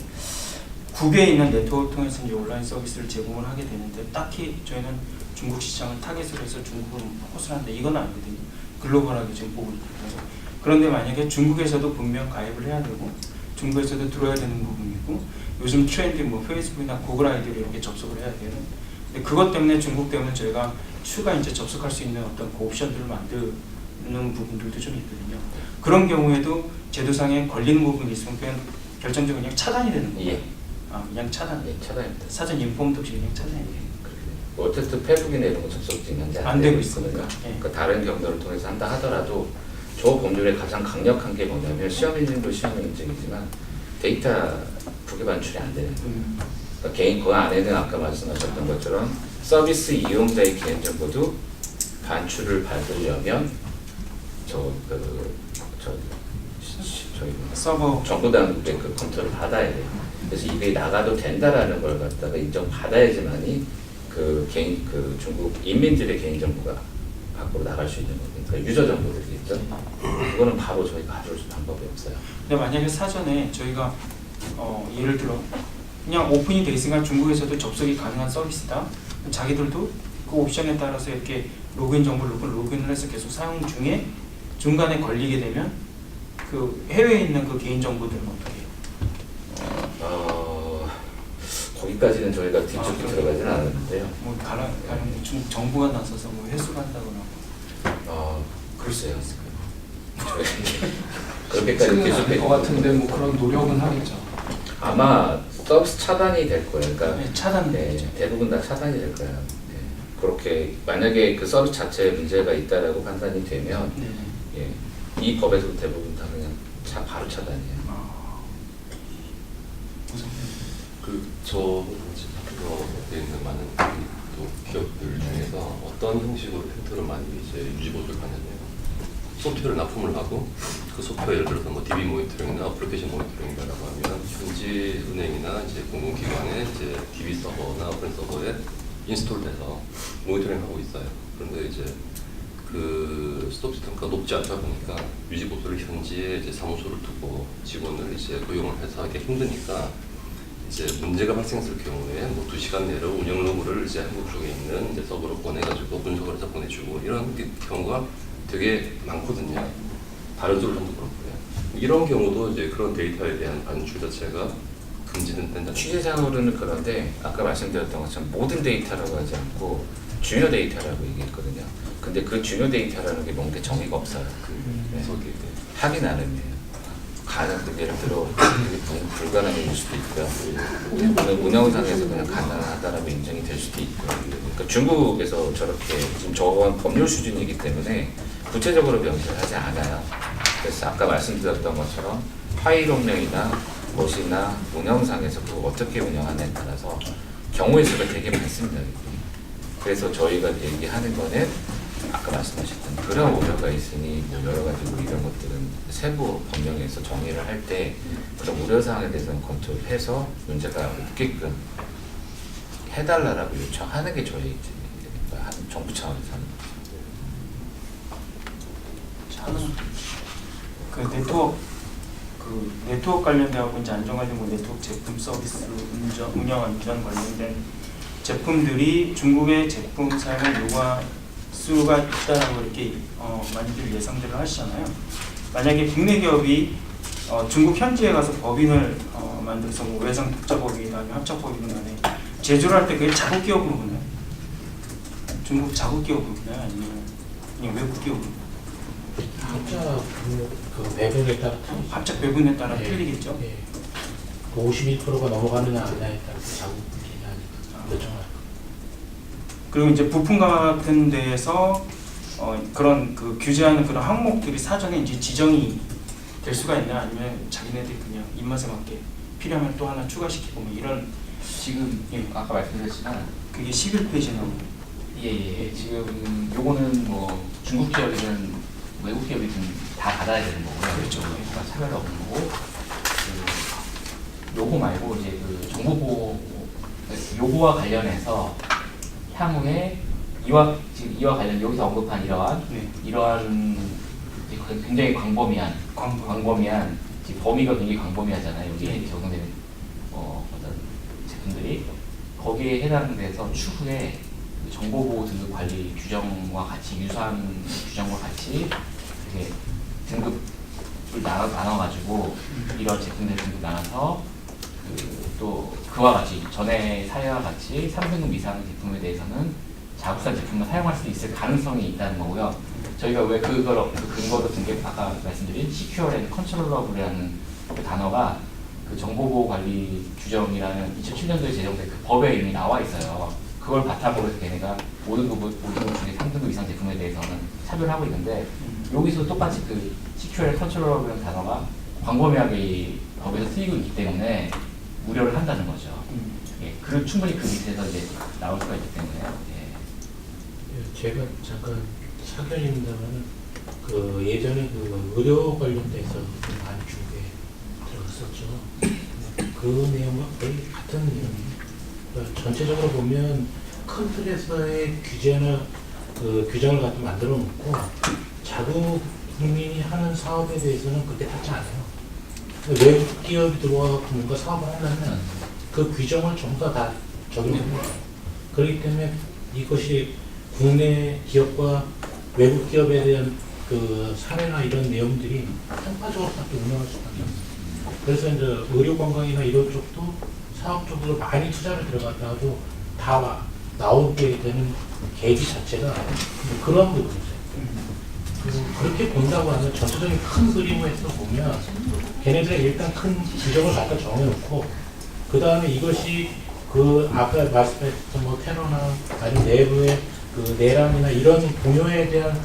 국외에 있는 네트워크 통해서 이제 온라인 서비스를 제공을 하게 되는데 딱히 저희는 중국 시장을 타겟으로 해서 중국을 포커스를 하는데 이건 아니거든요. 글로벌하게 지금 보고 있거든요. 그런데 만약에 중국에서도 분명 가입을 해야 되고 중국에서도 들어야 되는 부분이고 요즘 트렌드 뭐 페이스북이나 구글 아이디로 이렇게 접속을 해야 돼요. 근데 그것 때문에 중국 때문에 저희가 추가 이제 접속할 수 있는 어떤 그 옵션들을 만드는 부분들도 좀 있거든요. 그런 경우에도 제도상에 걸리는 부분이 있으면 그냥 결정적으로 그냥 차단이 되는 거예요. 예. 그냥 차단. 예, 차단입니다. 사전 인폼도 없이 그냥 차단이 돼요. 어쨌든 페북이나 이런 거 접속이 현재 안 되고 있으니까. 그러니까 다른 경로를 통해서 한다 하더라도 저 법률의 가장 강력한 게 뭐냐면 시험 인증도 시험 인증이지만 데이터 부계 반출이 안 되는 거예요. 그러니까 개인 그 안에는 아까 말씀하셨던 것처럼 서비스 이용자의 개인정보도 반출을 받으려면 저희 서버 정부 당국의 그 검토를 받아야 돼요. 그래서 이게 나가도 된다라는 걸 갖다가 인정받아야지만이 그 중국 인민들의 개인정보가 밖으로 나갈 수 있는 겁니다. 그러니까 유저 정보들이 있죠. 그거는 바로 저희가 가져올 수 방법이 없어요. 근데 만약에 사전에 저희가 예를 들어 그냥 오픈이 돼 있으니까 중국에서도 접속이 가능한 서비스다. 자기들도 그 옵션에 따라서 이렇게 로그인 정보를 넣고 로그인을 해서 계속 사용 중에 중간에 걸리게 되면 그 해외에 있는 그 개인 정보들은 어떻게 해요? 거기까지는 저희가 뒤쪽에 들어가지는 않았는데요. 뭐 가령 중국 정부가 나서서 뭐 회수를 한다거나. 글쎄요. 그렇게까지 계속해 것 같은데 뭐 그런 노력은 하겠죠. 아마 서비스 차단이 될 거예요. 그러니까 네, 차단이 되죠. 대부분 다 차단이 될 거예요. 네. 그렇게 만약에 그 서비스 자체에 문제가 있다라고 판단이 되면 예, 이 법에서도 대부분 다 그냥 바로 차단이에요. 저 되어 있는 많은 또 기업들 중에서 어떤 형식으로 텐트를 많이 이제 유지보수를 하냐면 소프트웨어를 납품을 하고 그 소프트웨어 예를 들어서 뭐 DB 모니터링이나 어플리케이션 모니터링이라고 하면 현지 은행이나 이제 공공기관의 이제 DB 서버나 오픈 서버에 인스톨돼서 모니터링하고 있어요. 그런데 이제 그 스톱 시스템가 높지 않다 보니까 유지 보수를 현지에 이제 사무소를 두고 직원을 이제 고용을 해서 하기 힘드니까 이제 문제가 발생했을 경우에 뭐 2시간 내로 운영 로그를 이제 한국 쪽에 있는 이제 서버로 보내가지고 분석을 해서 보내주고 이런 경우가 되게 많거든요. 다른 쪽으로도 그렇고요. 이런 경우도 이제 그런 데이터에 대한 반출 자체가 금지된다는 취재상으로는 그런데 아까 말씀드렸던 것처럼 모든 데이터라고 하지 않고 중요 데이터라고 얘기했거든요. 근데 그 중요 데이터라는 게 뭔가 정의가 없어요. 하기 나름이에요. 예를 들어 불가능할 수도 있고요. 운영상에서 그냥 가능하다라고 인정이 될 수도 있고요. 그러니까 중국에서 저렇게 지금 저건 법률 수준이기 때문에 구체적으로 명시를 하지 않아요. 그래서 아까 말씀드렸던 것처럼 파일 용량이나 것이나 운영상에서 그걸 어떻게 운영하느냐에 따라서 경우의 수가 되게 많습니다. 그래서 저희가 얘기하는 거는 아까 말씀하셨던 그런 우려가 있으니 뭐 여러 가지 뭐 이런 것들은 세부 법령에서 정의를 할 때 그런 우려사항에 대해서는 검토를 해서 문제가 없게끔 해달라고 요청하는 게 저희 정부 차원에서 하는 저는 그 네트워크 관련돼갖고 이제 안정화된 네트워크 제품 서비스 운영 안전 관련된 제품들이 중국의 제품 사용을 요구할 수가 있다라고 이렇게 많이들 예상들을 하시잖아요. 만약에 국내 기업이 중국 현지에 가서 법인을 만들어서 뭐 외상 독자법인이나 아니면 합작법인 간에 제조를 할 때 그게 자국 기업으로 보나요? 중국 자국 기업으로 보나요? 아니면 그냥 외국 기업으로? 합작 그 배분에 따라 합작 배분에 따라 틀리겠죠. 예. 그 51%가 넘어가느냐 안 하느냐에 따라서 자국이 아니까 요청할. 그리고 이제 부품 같은 데에서 그런 그 규제하는 그런 항목들이 사전에 이제 지정이 될 수가 있나 아니면 자기네들이 그냥 입맛에 맞게 필요하면 또 하나 추가시키고 뭐 이런 지금 아까 말씀드렸지만 그게 11페이지에 나오고 예. 지금 요거는 뭐 중국 기업이든 외국 기업이든 다 받아야 되는 거고요. 그렇죠. 그러니까 차별이 없는 거고 요거 말고 이제 그 정보보호 요거와 관련해서 향후에 이와 관련 여기서 언급한 이러한 굉장히 광범위한 범위가 굉장히 광범위하잖아요. 여기에 적용되는 어떤 제품들이 거기에 해당돼서 추후에 정보보호 등급 관리 규정과 같이 유사한 규정과 같이 이렇게 등급을 나눠가지고 이런 제품들 등급 나눠서 또 그와 같이 전에 사례와 같이 3등급 이상 제품에 대해서는 자국산 제품만 사용할 수 있을 가능성이 있다는 거고요. 저희가 왜 그 근거로 든 게 아까 말씀드린 Secure and Controllable이라는 그 단어가 그 정보보호 관리 규정이라는 2007년도에 제정된 그 법에 이미 나와 있어요. 그걸 바탕으로 해서 걔네가 5등급 중에 3등급 이상 제품에 대해서는 차별하고 있는데 여기서 똑같이 그 Secure and Controllable이라는 단어가 광범위하게 법에서 쓰이고 있기 때문에 우려를 한다는 거죠. 예, 충분히 그 밑에서 이제 나올 수가 있기 때문에요. 예. 제가 잠깐 사견입니다만 그 예전에 그 의료 관련돼서 많이 중국에 들어갔었죠. 그 내용과 거의 같은 내용이에요. 그러니까 전체적으로 보면 큰 틀에서의 규제나 그 규정을 갖다 만들어 놓고 자국 국민이 하는 사업에 대해서는 그렇게 닿지 않아요. 외국 기업이 들어와서 뭔가 사업을 하려면 그 규정을 전부 다 적용합니다. 그렇기 때문에 이것이 국내 기업과 외국 기업에 대한 그 사례나 이런 내용들이 편파적으로밖에 운영할 수가 없어요. 그래서 이제 의료관광이나 이런 쪽도 사업적으로 많이 투자를 들어갔다가도 다 나오게 되는 계기 자체가 그런 부분이죠. 그렇게 본다고 하면 전체적인 큰 그림에서 보면 걔네들이 일단 큰 규정을 갖다 정해놓고 그 다음에 이것이 그 아까 말씀했던 뭐 테러나 아니면 내부의 그 내란이나 이런 공효에 대한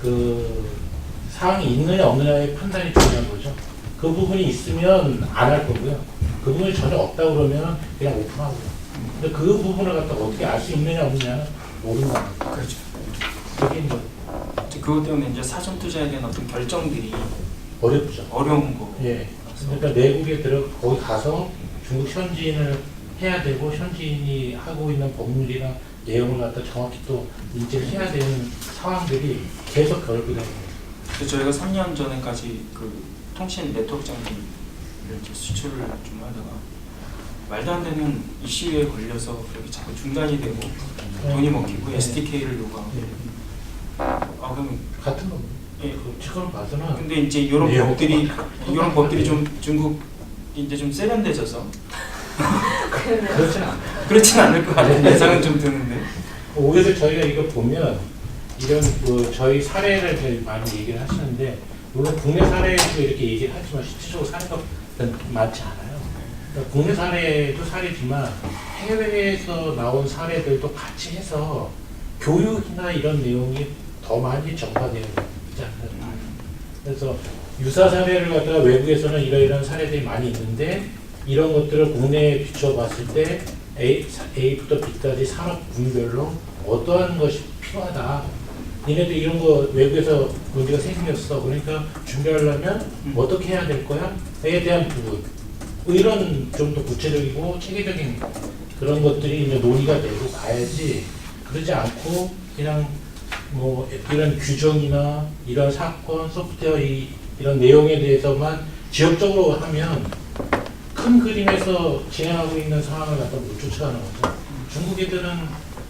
그 사항이 있느냐 없느냐의 판단이 중요한 거죠. 그 부분이 있으면 안 할 거고요. 그 부분이 전혀 없다 그러면 그냥 오픈하고요. 근데 그 부분을 갖다 어떻게 알 수 있느냐 없느냐는 모르는 겁니다. 그렇죠. 그게 이제 그 그것 때문에 이제 사전 투자에 대한 어떤 결정들이 어렵죠. 어려운 거. 예. 그러니까 내국에 거기 가서 중국 현지인을 해야 되고 현지인이 하고 있는 법률이나 내용을 갖다 정확히 또 인지를 해야 되는 상황들이 계속 결부되는 거예요. 그래서 저희가 3년 전에까지 그 통신 네트워크 장비를 이제 수출을 좀 하다가 말도 안 되는 이슈에 걸려서 그렇게 자꾸 중단이 되고 돈이 먹히고 SDK를 요구하고. 그러면 같은 겁니다. 예. 지금 봐서는. 근데 이제 이런 법들이 좀 중국 이제 좀 세련돼져서 그렇진 않을 것 같은 예상은 좀 드는데. 오히려 저희가 이거 보면 이런 저희 사례를 이제 많이 얘기를 하시는데 물론 국내 사례도 이렇게 얘기를 하지만 실질적으로 사례가 많지 않아요. 그러니까 국내 사례도 사례지만 해외에서 나온 사례들도 같이 해서 교육이나 이런 내용이 더 많이 전파되는 있지 않나요? 그래서 유사 사례를 갖다가 외국에서는 이러이러한 사례들이 많이 있는데 이런 것들을 국내에 비춰봤을 때 A부터 B까지 산업 분별로 어떠한 것이 필요하다. 니네들 이런 거 외국에서 문제가 생겼어. 그러니까 준비하려면 어떻게 해야 될 거야? 에 대한 부분. 이런 좀 더 구체적이고 체계적인 그런 것들이 이제 논의가 되고 가야지 그러지 않고 그냥 뭐 이런 규정이나 이런 사건, 소프트웨어 이런 내용에 대해서만 지역적으로 하면 큰 그림에서 진행하고 있는 상황을 갖다 못 쫓아가는 거죠. 중국 애들은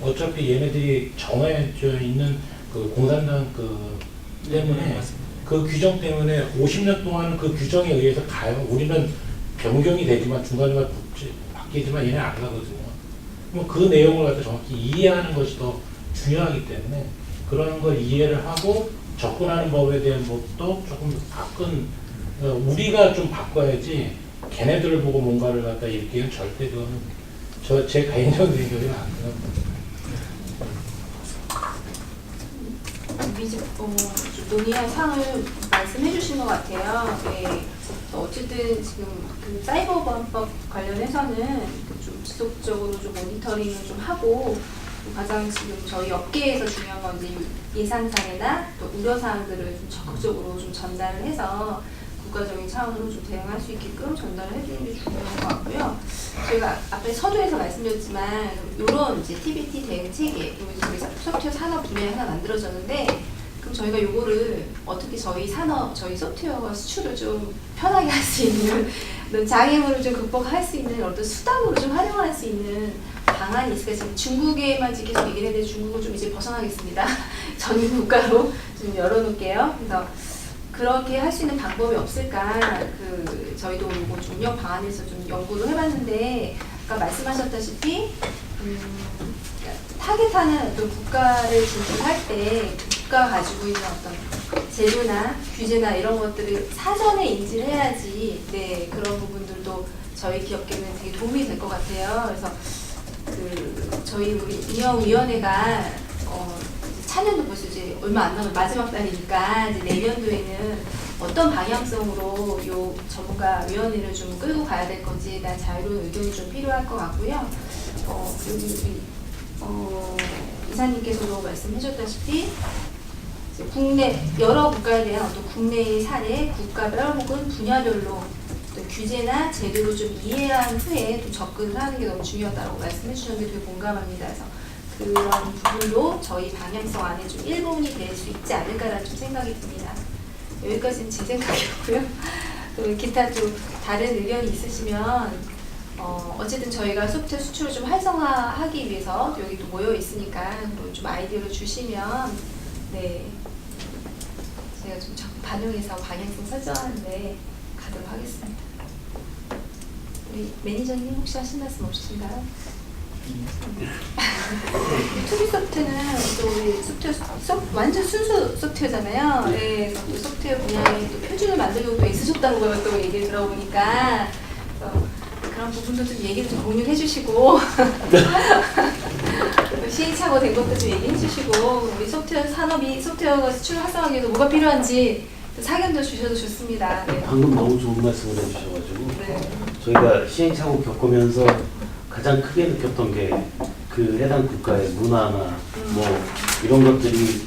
어차피 얘네들이 정해져 있는 그 공산당 때문에 그 규정 때문에 50년 동안 그 규정에 의해서 가요. 우리는 변경이 되지만 중간중간 바뀌지만 얘네 안 가거든요. 뭐 그 내용을 갖다 정확히 이해하는 것이 더 중요하기 때문에 그런 걸 이해를 하고 접근하는 법에 대한 법도 조금 우리가 좀 바꿔야지 걔네들을 보고 뭔가를 갖다 읽기는 절대 그거는 제 개인적인 의견은 안 돼요. 논의할 사항을 말씀해 주신 것 같아요. 네. 어쨌든 지금 그 사이버 보안법 관련해서는 좀 지속적으로 좀 모니터링을 좀 하고 가장 지금 저희 업계에서 중요한 건 이제 예상 사례나 또 우려 사항들을 좀 적극적으로 좀 전달을 해서 국가적인 차원으로 좀 대응할 수 있게끔 전달을 해주는 게 중요한 것 같고요. 저희가 앞에 서두에서 말씀드렸지만 이런 이제 TBT 대응 체계, 저희 소프트웨어 산업 분야에 하나 만들어졌는데 그럼 저희가 요거를 어떻게 저희 소프트웨어가 수출을 좀 편하게 할 수 있는 장애물을 좀 극복할 수 있는 어떤 수단으로 좀 활용할 수 있는 방안이 있을까? 지금 중국에만 계속 얘기를 했는데 중국은 좀 이제 벗어나겠습니다. 전 국가로 좀 열어놓을게요. 그래서 그렇게 할 수 있는 방법이 없을까? 저희도 이거 좀 운영 방안에서 좀 연구를 해봤는데 아까 말씀하셨다시피 타겟하는 어떤 국가를 진출할 때 국가가 가지고 있는 어떤 제도나 규제나 이런 것들을 사전에 인지를 해야지 그런 부분들도 저희 기업계는 되게 도움이 될 것 같아요. 그래서 저희 우리 운영위원회가 차년도 벌써 이제 얼마 안 남은 마지막 달이니까 이제 내년도에는 어떤 방향성으로 요 전문가 위원회를 좀 끌고 가야 될 건지에 대한 자유로운 의견이 좀 필요할 것 같고요. 여기 우리 이사님께서도 말씀해주셨다시피 국내 여러 국가에 대한 어떤 국내의 사례, 국가별 혹은 분야별로 어떤 규제나 제도를 좀 이해한 후에 또 접근을 하는 게 너무 중요하다고 말씀해주셨는데 되게 공감합니다. 그래서 그런 부분도 저희 방향성 안에 좀 일부분이 될 수 있지 않을까라는 좀 생각이 듭니다. 여기까지는 제 생각이었고요. 또 기타 또 다른 의견이 있으시면 어쨌든 저희가 소프트웨어 수출을 좀 활성화하기 위해서 여기 또 모여 있으니까 좀 아이디어를 주시면 제가 좀 반영해서 방향성 설정하는데 가도록 하겠습니다. 우리 매니저님 혹시 하실 말씀 없으신가요? 투비소프트는 또 우리 소프트웨어 완전 순수 소프트웨어잖아요. 네, 또 소프트웨어 분야에 또 표준을 만들려고 또 애쓰셨다고 또 얘기를 들어보니까 그런 부분도 좀 얘기를 좀 공유해 주시고 시행착오 된 것도 좀 얘기해 주시고 우리 소프트웨어 산업이 소프트웨어가 수출 활성화하기 위해서 뭐가 필요한지 사견도 주셔도 좋습니다. 네. 방금 너무 좋은 말씀을 해주셔가지고 저희가 시행착오 겪으면서 가장 크게 느꼈던 게 그 해당 국가의 문화나 뭐 이런 것들이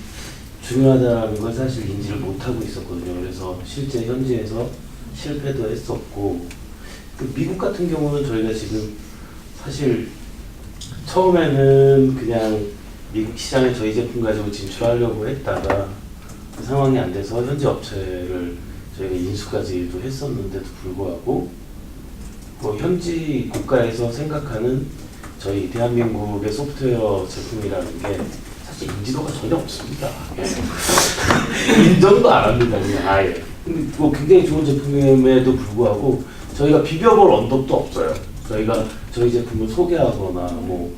중요하다는 걸 사실 인지를 못하고 있었거든요. 그래서 실제 현지에서 실패도 했었고, 그 미국 같은 경우는 저희가 지금 사실 처음에는 그냥 미국 시장에 저희 제품 가지고 진출하려고 했다가 그 상황이 안 돼서 현지 업체를 저희가 인수까지도 했었는데도 불구하고 뭐 현지 국가에서 생각하는 저희 대한민국의 소프트웨어 제품이라는 게 사실 인지도가 전혀 없습니다. 인정도 안 합니다. 그냥 아예. 근데 뭐 굉장히 좋은 제품임에도 불구하고 저희가 비벼볼 언덕도 없어요. 저희가 저희 제품을 소개하거나 뭐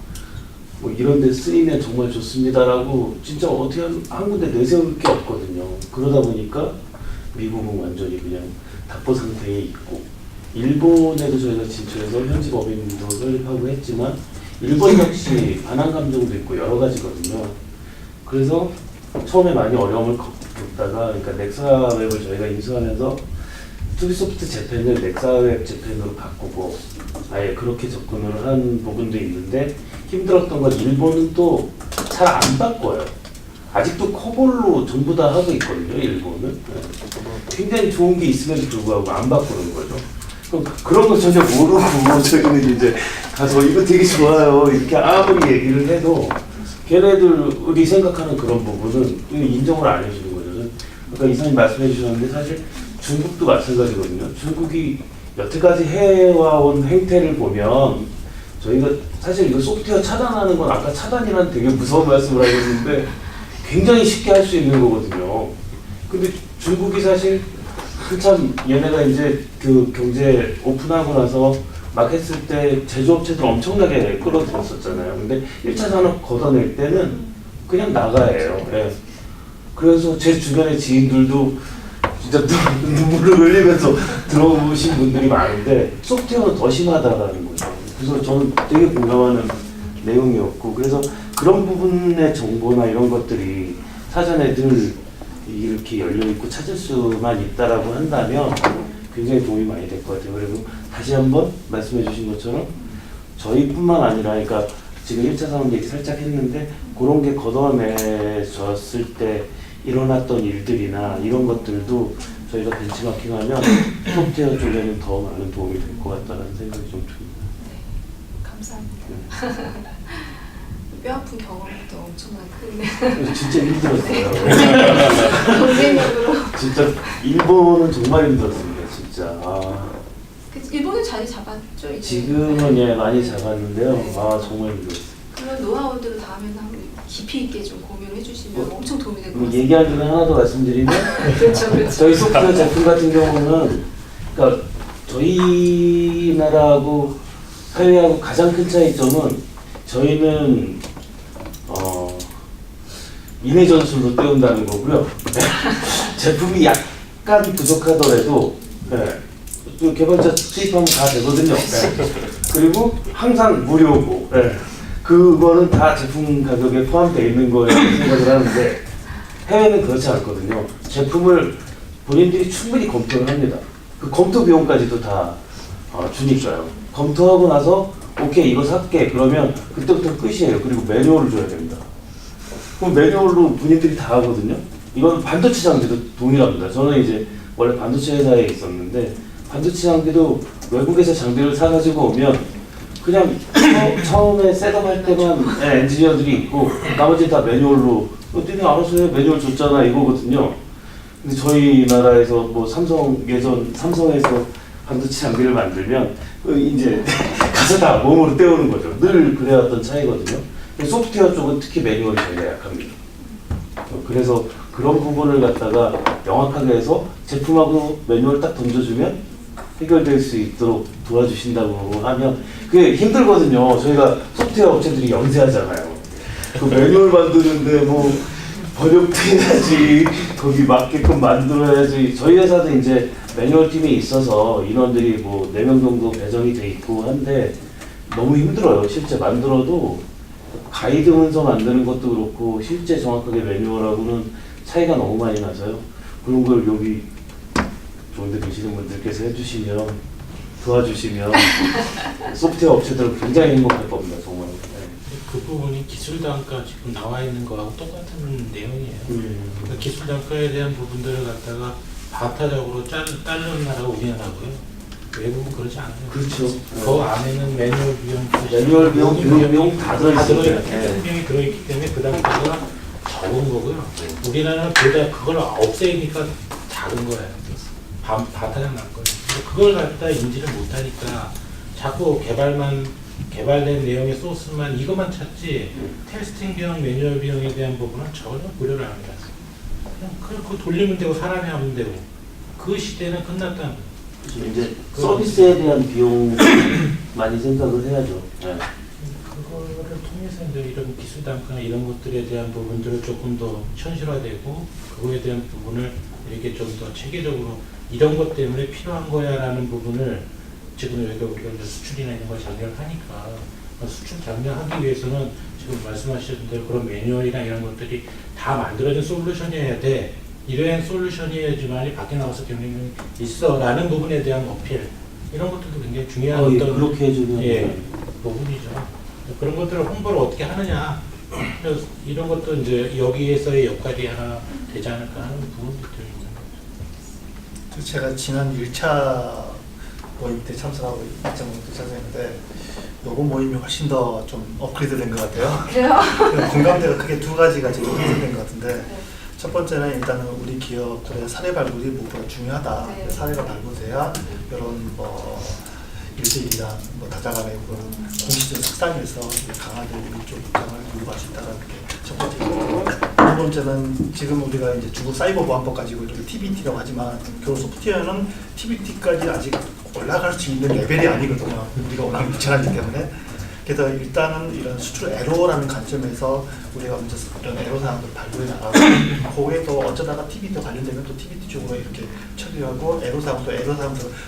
이런 데 쓰이면 정말 좋습니다라고 진짜 어떻게 한 군데 내세울 게 없거든요. 그러다 보니까 미국은 완전히 그냥 답보 상태에 있고, 일본에도 저희가 진출해서 현지 법인도 설립하고 했지만 일본 역시 반항 감정도 있고 여러 가지거든요. 그래서 처음에 많이 어려움을 겪다가, 그러니까 넥사웹을 저희가 인수하면서 투비소프트 재팬을 넥사웹 재팬으로 바꾸고 아예 그렇게 접근을 한 부분도 있는데, 힘들었던 건 일본은 또 잘 안 바꿔요. 아직도 커볼로 전부 다 하고 있거든요, 일본은. 굉장히 좋은 게 있음에도 불구하고 안 바꾸는 거죠. 그런 거 전혀 모르고 저희는 이제 가서 이거 되게 좋아요 이렇게 아무리 얘기를 해도 걔네들이 생각하는 그런 부분은 인정을 안 해주는 거죠. 아까 이사님 말씀해 주셨는데 사실 중국도 마찬가지거든요. 중국이 여태까지 해와온 행태를 보면 저희가 사실 이거 소프트웨어 차단하는 건 아까 차단이라는 되게 무서운 말씀을 하셨는데 굉장히 쉽게 할 수 있는 거거든요. 근데 중국이 사실 한참 얘네가 이제 그 경제 오픈하고 나서 막 했을 때 제조업체들 엄청나게 끌어들였었잖아요. 근데 1차 산업 걷어낼 때는 그냥 나가예요. 네. 그래서 제 주변의 지인들도 진짜 눈물을 흘리면서 들어오신 분들이 많은데 소프트웨어는 더 심하다라는 거죠. 그래서 저는 되게 공감하는 내용이었고, 그래서 그런 부분의 정보나 이런 것들이 사전에 늘 이렇게 열려있고 찾을 수만 있다라고 한다면 굉장히 도움이 많이 될 것 같아요. 그리고 다시 한번 말씀해 주신 것처럼 저희뿐만 아니라, 그러니까 지금 1차 산업 얘기 살짝 했는데 그런 게 걷어내졌을 때 일어났던 일들이나 이런 것들도 저희가 벤치마킹하면 소프트웨어 쪽에는 더 많은 도움이 될 것 같다는 생각이 좀 듭니다. 감사합니다. 뼈아픈 경험도 엄청나게 크네. 진짜 힘들었어요. 경쟁력으로. 진짜 일본은 정말 힘들었습니다. 진짜. 아. 일본은 자리 잡았죠 이제. 지금은 예 많이 잡았는데요. 네. 아 정말 힘들었어요. 그런 노하우들을 다음에는 한번 깊이 있게 좀 공유해 주시면 엄청 도움이 될 것 같아요. 얘기할 중에 하나 더 말씀드리면 그렇죠. 저희 소프트웨어 제품 같은 경우는 그러니까 저희 나라하고 해외하고 가장 큰 차이점은 저희는 인해 전술로 때운다는 거고요. 제품이 약간 부족하더라도 개발자 투입하면 다 되거든요. 그리고 항상 무료고 그거는 다 제품 가격에 포함되어 있는 거라고 생각을 하는데, 해외는 그렇지 않거든요. 제품을 본인들이 충분히 검토를 합니다. 그 검토 비용까지도 다 주니까요. 검토하고 나서 오케이 이거 살게 그러면 그때부터 끝이에요. 그리고 매뉴얼을 줘야 됩니다. 그럼 매뉴얼로 본인들이 다 하거든요. 이건 반도체 장비도 동일합니다. 저는 이제 원래 반도체 회사에 있었는데 반도체 장비도 외국에서 장비를 사가지고 오면 그냥 처음에 셋업할 때만 엔지니어들이 있고 나머지 다 매뉴얼로 니네 알아서 해 매뉴얼 줬잖아 이거거든요. 근데 저희 나라에서 뭐 삼성에서 반도체 장비를 만들면 이제 가서 다 몸으로 때우는 거죠. 늘 그래왔던 차이거든요. 소프트웨어 쪽은 특히 매뉴얼이 저희가 약합니다. 그래서 그런 부분을 갖다가 명확하게 해서 제품하고 매뉴얼 딱 던져주면 해결될 수 있도록 도와주신다고 하면 그게 힘들거든요. 저희가 소프트웨어 업체들이 영세하잖아요. 그 매뉴얼 만드는데 뭐 번역도 해야지, 거기 맞게끔 만들어야지. 저희 회사도 이제 매뉴얼 팀이 있어서 인원들이 뭐 4명 정도 배정이 돼 있고 한데 너무 힘들어요. 실제 만들어도 가이드 문서 만드는 것도 그렇고 실제 정확하게 매뉴얼하고는 차이가 너무 많이 나서요. 그런 걸 여기 좋은데 계시는 분들께서 해주시면, 도와주시면 소프트웨어 업체들은 굉장히 행복할 겁니다. 정말. 그 부분이 기술단가 지금 나와 있는 거하고 똑같은 내용이에요. 그러니까 기술단가에 대한 부분들을 갖다가 바타적으로 자르느라고 우리나라고요. 외국은 그러지 않아요. 그렇죠. 그 안에는 매뉴얼 비용, 비용 다 들어있어요. 비용이 들어있기 때문에 그 단가가 적은 거고요. 우리나라는 그걸 없애니까 작은 거예요. 바타장 난 거예요. 그걸 갖다 인지를 못하니까 자꾸 개발된 내용의 소스만 이것만 찾지 테스팅 비용, 매뉴얼 비용에 대한 부분은 전혀 고려를 안 합니다. 그냥 그 돌리면 되고 사람이 하면 되고 그 시대는 끝났다는 거예요. 이제 서비스에 대한 비용 많이 생각을 해야죠. 네. 그거를 통해서 이제 이런 기술 단가나 이런 것들에 대한 부분들을 조금 더 현실화되고 그거에 대한 부분을 이렇게 좀 더 체계적으로 이런 것 때문에 필요한 거야라는 부분을 지금 여기가 우리가 이제 수출이나 이런 걸 장려하니까 수출 장려하기 위해서는 지금 말씀하신 대로 그런 매뉴얼이나 이런 것들이 다 만들어진 솔루션이어야 돼. 이러한 솔루션이어야지만이 밖에 나와서 경쟁력이 있어라는 부분에 대한 어필 이런 것들도 굉장히 중요한 어떤 그렇게 해주면 부분이죠. 그런 것들을 홍보를 어떻게 하느냐 그래서 이런 것도 이제 여기에서의 역할이 하나 되지 않을까 하는 부분들이 있는 거죠. 제가 지난 1차 모임 때 참석하고 2차 모임 때 참석했는데 요번 모임이 훨씬 더 좀 업그레이드 된 것 같아요. 그래요? 공감대가 크게 두 가지가 지금 형성된 것 같은데 첫 번째는 일단은 우리 기업들의 사례 발굴이 무엇보다 중요하다. 네. 사례가 발굴돼야 이런 일대일이랑 다자간의 그런 공식적 석상에서 강하게 우리 쪽 입장을 요구할 수 있다는 게 첫 번째고 두 번째는 지금 우리가 이제 중국 사이버 보안법 가지고 이렇게 TBT라고 하지만 결국 소프트웨어는 TBT까지 아직 올라갈 수 있는 레벨이 아니거든요. 우리가 워낙 미천하기 때문에. 그래서 일단은 이런 수출 애로라는 관점에서 우리가 먼저 이런 애로 사항들을 발굴해 나가고 거기에 또 어쩌다가 TBT 관련되면 또 TBT 쪽으로 이렇게 처리하고 애로 사항들을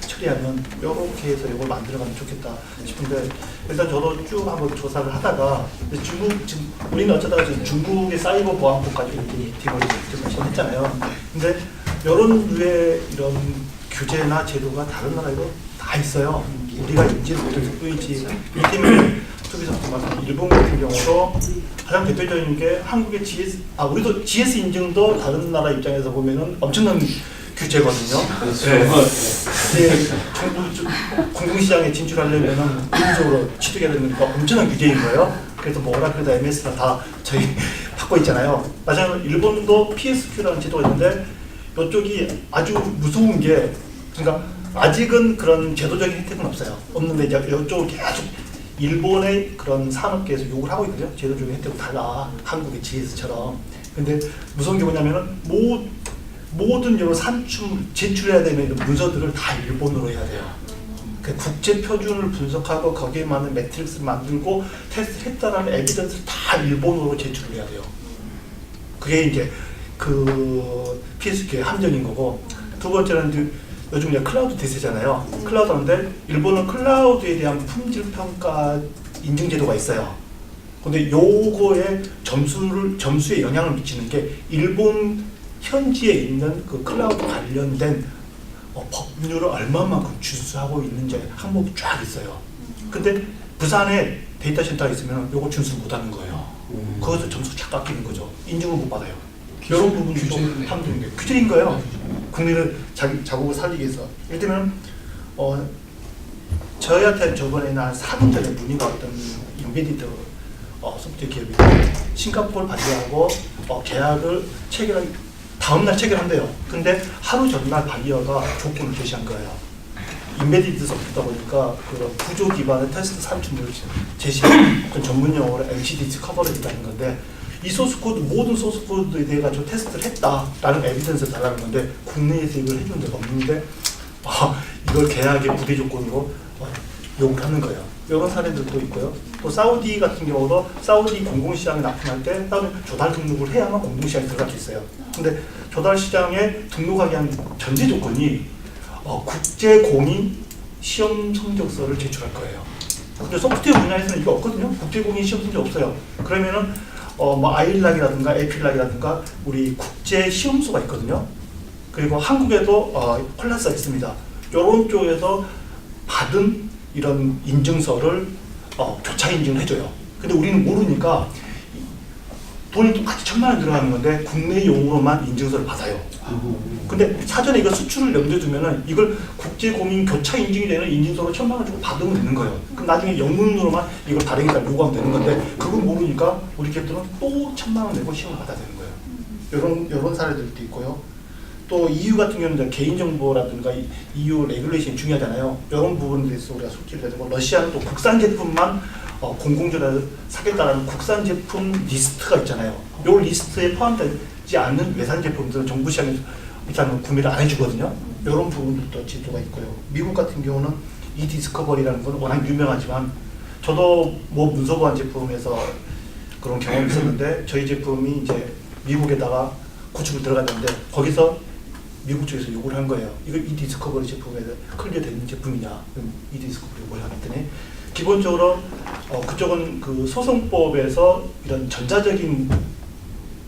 처리하면 이렇게 해서 이걸 만들어가면 좋겠다 싶은데 일단 저도 쭉 한번 조사를 하다가 지금 우리는 어쩌다가 지금 중국의 사이버 보안법 가지고 미팅을 좀 했잖아요. 근데 이런 류의 이런 규제나 제도가 다른 나라에도 다 있어요. 우리가 인지를 못해서 뿐이지. 이 때문에 쪽에서 일본 같은 경우도 가장 대표적인 게 한국의 우리도 GS 인증도 다른 나라 입장에서 보면은 엄청난 규제거든요. 네. 공공시장에 진출하려면은 기본적으로 취득해야 되는 거 엄청난 규제인 거예요. 그래서 뭐라 그래도 MS나 다 저희 받고 있잖아요. 마찬가지로 일본도 PSQ라는 제도가 있는데 이쪽이 아주 무서운 게 그러니까 아직은 그런 제도적인 혜택은 없는데 이제 이쪽을 계속 일본의 그런 산업계에서 요구를 하고 있거든요. 제도적인 혜택을 달라. 한국의 GS처럼. 근데 무서운 게 뭐냐면은 모든 이런 제출해야 되는 이런 문서들을 다 일본어로 해야 돼요. 그 국제 표준을 분석하고 거기에 맞는 매트릭스를 만들고 테스트를 했다라는 에비던스를 다 일본어로 제출을 해야 돼요. 그게 이제 그 PSQ의 함정인 거고 두 번째는 이제 요즘 이제 클라우드 대세잖아요. 클라우드 하는데 일본은 클라우드에 대한 품질 평가 인증 제도가 있어요. 근데 요거에 점수에 영향을 미치는 게 일본 현지에 있는 그 클라우드 관련된 법률을 얼마만큼 준수하고 있는지 항목이 쫙 있어요. 근데 부산에 데이터 센터가 있으면 요거 준수 못 하는 거예요. 거기서 점수 착 깎이는 거죠. 인증을 못 받아요. 이런 부분도 함정인데 규제인 거예요. 국민을 자국을 살리기 위해서. 예를 들면 저희한테 저번에는 한 4년 전에 문의가 왔던 인베디드 소프트웨어 기업이 싱가포르 바이어하고 계약을 다음날 체결한대요. 근데 하루 전날 바이어가 조건을 제시한 거예요. 인베디드 소프트다 보니까 그런 구조 기반의 테스트 산출물을 제시한 어떤 전문 용어로 MCDC 커버리지라는 건데 이 소스코드 모든 소스코드에 대해 가지고 테스트를 했다라는 에비던스를 달라는 건데 국내에서 이걸 해준 데가 없는데 이걸 계약의 부대 조건으로 요구를 하는 거예요. 이런 사례들도 있고요. 또 사우디 같은 경우도 사우디 공공시장에 납품할 때 조달 등록을 해야만 공공시장에 들어갈 수 있어요. 근데 조달 시장에 등록하기 위한 전제 조건이 국제공인 시험 성적서를 제출할 거예요. 근데 소프트웨어 분야에서는 이거 없거든요. 국제공인 시험 성적 없어요. 그러면은 아일락이라든가 에필락이라든가 우리 국제 시험소가 있거든요. 그리고 한국에도 콜라스가 있습니다. 이런 쪽에서 받은 이런 인증서를 교차 인증을 해줘요. 근데 우리는 모르니까 돈이 똑같이 1,000만 원 들어가는 건데 국내용으로만 인증서를 받아요. 근데 사전에 이거 수출을 염두에 두면은 이걸 국제공인 교차 인증이 되는 인증서로 1,000만 원 주고 받으면 되는 거예요. 그럼 나중에 영문으로만 이걸 발행했다 요구하면 되는 건데 그걸 모르니까 우리 기업들은 또 1,000만 원 내고 시험을 받아야 되는 거예요. 이런 사례들도 있고요. 또 EU 같은 경우는 개인정보라든가 EU 레귤레이션이 중요하잖아요. 이런 부분에 대해서 우리가 숙지를 해야 되고 러시아는 또 국산 제품만 공공조사를 사겠다라는 국산 제품 리스트가 있잖아요. 이 리스트에 포함되지 않는 외산 제품들은 정부 시장에서 일단은 구매를 안 해주거든요. 이런 부분들도 제도가 있고요. 미국 같은 경우는 이디스커버리라는 건 워낙 유명하지만 저도 뭐 문서보안 제품에서 그런 경험이 있었는데 저희 제품이 이제 미국에다가 구축을 들어갔는데 거기서 미국 쪽에서 요구를 한 거예요. 이거 이디스커버리 제품에 클리어되어 있는 제품이냐? 그럼 이디스커버리 요구를 하랬더니 기본적으로 그쪽은 그 소송법에서 이런 전자적인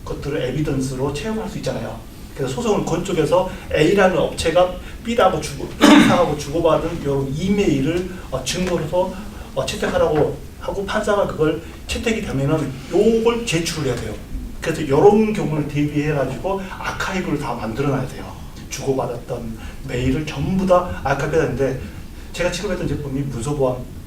것들을 에비던스로 채용할 수 있잖아요. 그래서 소송을 건 쪽에서 A라는 업체가 B하고 주고받은 이런 이메일을 증거로서 채택하라고 하고 판사가 그걸 채택이 되면은 요걸 제출을 해야 돼요. 그래서 이런 경우를 대비해가지고 아카이브를 다 만들어놔야 돼요. 주고받았던 메일을 전부 다 아카이브해야 되는데 제가 취급했던 제품이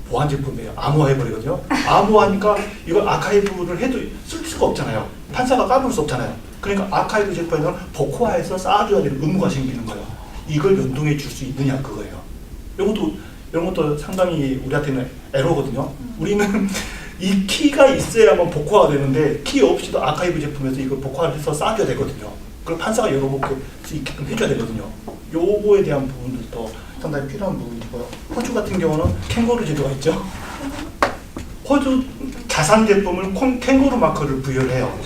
보안 제품이에요. 암호화해버리거든요. 암호화니까 이걸 아카이브를 해도 쓸 수가 없잖아요. 판사가 까볼 수 없잖아요. 그러니까 아카이브 제품에는 복호화해서 쌓아줘야 되는 의무가 생기는 거예요. 이걸 연동해 줄 수 있느냐 그거예요. 이런 것도 상당히 우리한테는 에러거든요. 우리는 이 키가 있어야만 복호화가 되는데 키 없이도 아카이브 제품에서 이걸 복호화를 해서 쌓아줘야 되거든요. 그걸 판사가 열어볼 수 있게끔 해줘야 되거든요. 요거에 대한 부분들도 상당히 필요한 부분이고요. 호주 같은 경우는 캥거루 제도가 있죠. 호주 자산 제품을 캥거루 마크를 부여를 해요.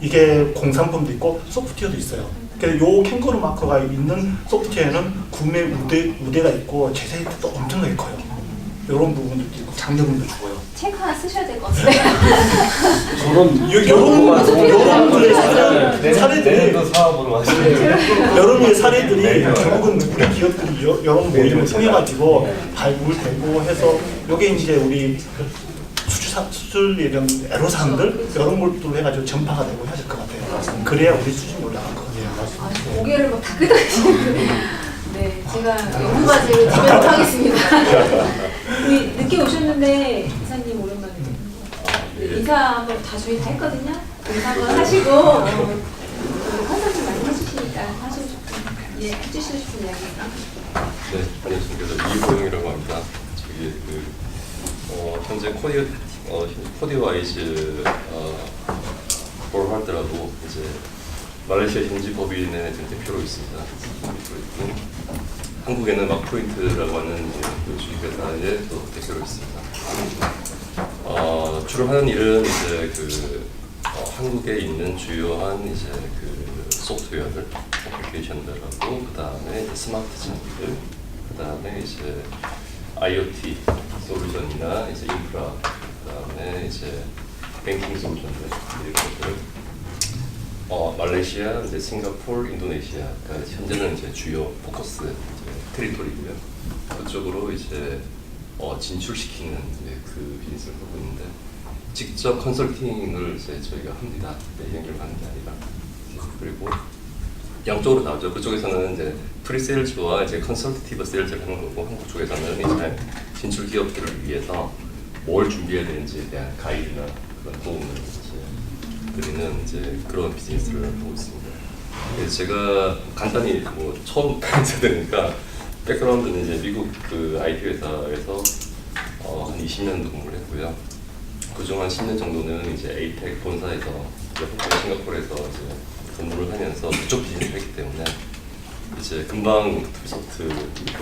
이게 공산품도 있고 소프트웨어도 있어요. 그래서 요 캥거루 마크가 있는 소프트웨어는 구매 우대가 있고 제세 혜택도 엄청나게 커요. 이런 부분들도 있고 장려금도 주고요. 책 하나 쓰셔야 될 것 같아요. 네, 사례들이 사업으로 하시네요. 여러 개의 사례들이 결국은 우리 기업들이 여러 모임을 통해 가지고 발굴되고 해서 요게 이제 우리 수출 예정 애로사항들 이런 것들로 해가지고 전파가 되고 해야 될 것 같아요. 그래야 우리 수준이 올라갈 것 같아요. 고개를 막 다끄덕이시는. 네, 제가 연구과제를 진행을 하겠습니다. 우리 늦게 오셨는데 이사님 오랜만에 인사 한번 다 저희 다 했거든요. 인사 한번 하시고 컨설팅 많이 해주시니까 하시고 싶은 해주시고 싶은 이야기. 네, 안녕하십니까. 이보영이라고 합니다. 저기 현재 코디와이즈 볼하드라고 이제 말레이시아 현지 법인의 대표로 있습니다. 한국에는 막포인트라고 하는 그 주식회사의 또 대표로 있습니다. 주로 하는 일은 이제 한국에 있는 주요한 이제 소프트웨어들, 애플리케이션들하고 그 다음에 스마트 장비들, 그 다음에 이제 IoT 솔루션이나 이제 인프라, 그 다음에 이제 뱅킹 솔루션들 이런 것들. 말레이시아, 이제 싱가포르, 인도네시아가 현재는 이제 주요 포커스 테리토리고요. 그쪽으로 이제 진출시키는 이제 그 비즈니스를 하고 있는데 직접 컨설팅을 이제 저희가 합니다. 연결을 하는 게 아니라. 그리고 양쪽으로 나오죠. 그쪽에서는 이제 프리세일즈와 이제 컨설티브 세일즈를 하는 거고 한국 쪽에서는 이제 진출 기업들을 위해서 뭘 준비해야 되는지에 대한 가이드나 그런 도움을 드리는 이제 그런 비즈니스를 하고 있습니다. 그래서 제가 간단히 뭐 처음 인사드리니까 백그라운드는 이제 미국 그 IT 회사에서 한 20년 근무를 했고요. 그중 한 10년 정도는 이제 에이텍 본사에서 싱가포르에서 이제 근무를 하면서 그쪽 비즈니스를 했기 때문에 이제 금방 투비소프트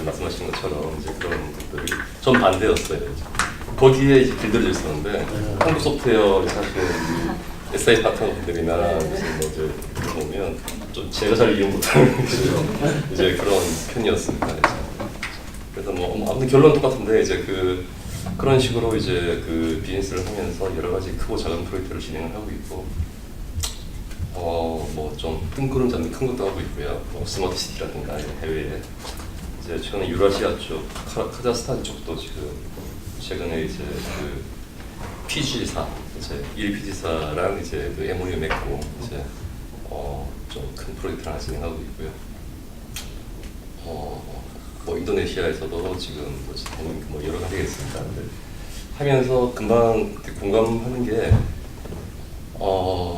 말씀하신 것처럼 이제 그런 것들이 전 반대였어요. 거기에 이제 길들여져 있었는데 한국 소프트웨어 사실은 SI 파트너분들이나 무슨 뭐 이제 보면 좀 제가 잘 이해 못하는 이제 그런 편이었습니다. 그래서 뭐 아무튼 결론 똑같은데 이제 그런 식으로 이제 그 비즈니스를 하면서 여러 가지 크고 작은 프로젝트를 진행을 하고 있고 뭐 좀 뜬구름 잡는 큰 것도 하고 있고요. 뭐 스마트 시티라든가 해외에 이제 최근에 유라시아 쪽, 카자흐스탄 쪽도 지금 최근에 이제 그 PG사 이제 이리피지사랑 이제 그 MOU 맺고 이제 좀 큰 프로젝트를 하나 진행하고 있고요. 뭐 인도네시아에서도 지금 뭐 여러 가지가 있습니다. 하면서 금방 공감하는 게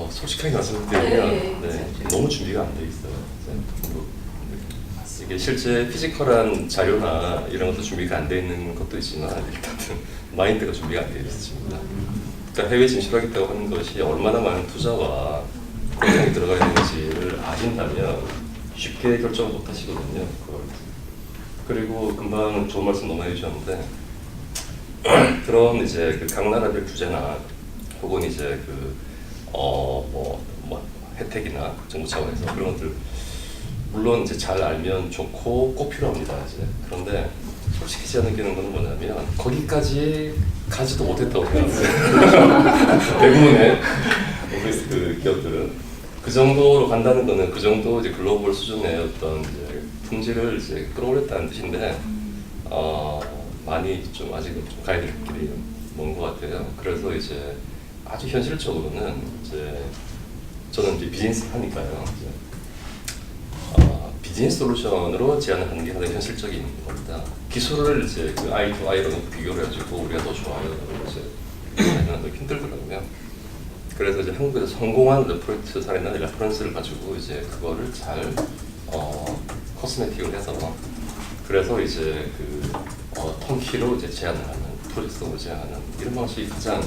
솔직하게 말씀드리면 너무 준비가 안 돼 있어요. 이게 실제 피지컬한 자료나 이런 것도 준비가 안 돼 있는 것도 있지만 일단은 마인드가 준비가 안 돼 있습니다. 그러니까 해외 진출하겠다고 하는 것이 얼마나 많은 투자와 공장이 들어가 있는지를 아신다면 쉽게 결정을 못 하시거든요. 그리고 금방 좋은 말씀 너무 해주셨는데 그런 이제 그 각 나라별 규제나 혹은 이제 그 뭐 혜택이나 정부 차원에서 그런 것들 물론 이제 잘 알면 좋고 꼭 필요합니다. 이제 그런데 솔직히 제가 느끼는 건 뭐냐면 거기까지 가지도 못했다고 생각해요. 대부분의 그 기업들은 그 정도로 간다는 거는 그 정도 이제 글로벌 수준의 어떤 이제 품질을 이제 끌어올렸다는 뜻인데 많이 좀 아직은 좀 가야 될 길이 먼 것 같아요. 그래서 이제 아주 현실적으로는 이제 저는 이제 비즈니스 하니까요. 비즈니스 솔루션으로 제안을 하는 게 가장 현실적인 겁니다. 기술을 이제 그 I to I로 비교를 해가지고 우리가 더 좋아요. 이제 하면 더 힘들더라고요. 그래서 이제 한국에서 성공한 프로젝트 사례나 레퍼런스를 가지고 이제 그거를 잘 코스메틱을 해서 그래서 이제 그 턴키로 이제 제안을 하는 프로젝트로 제안하는 이런 방식이 가장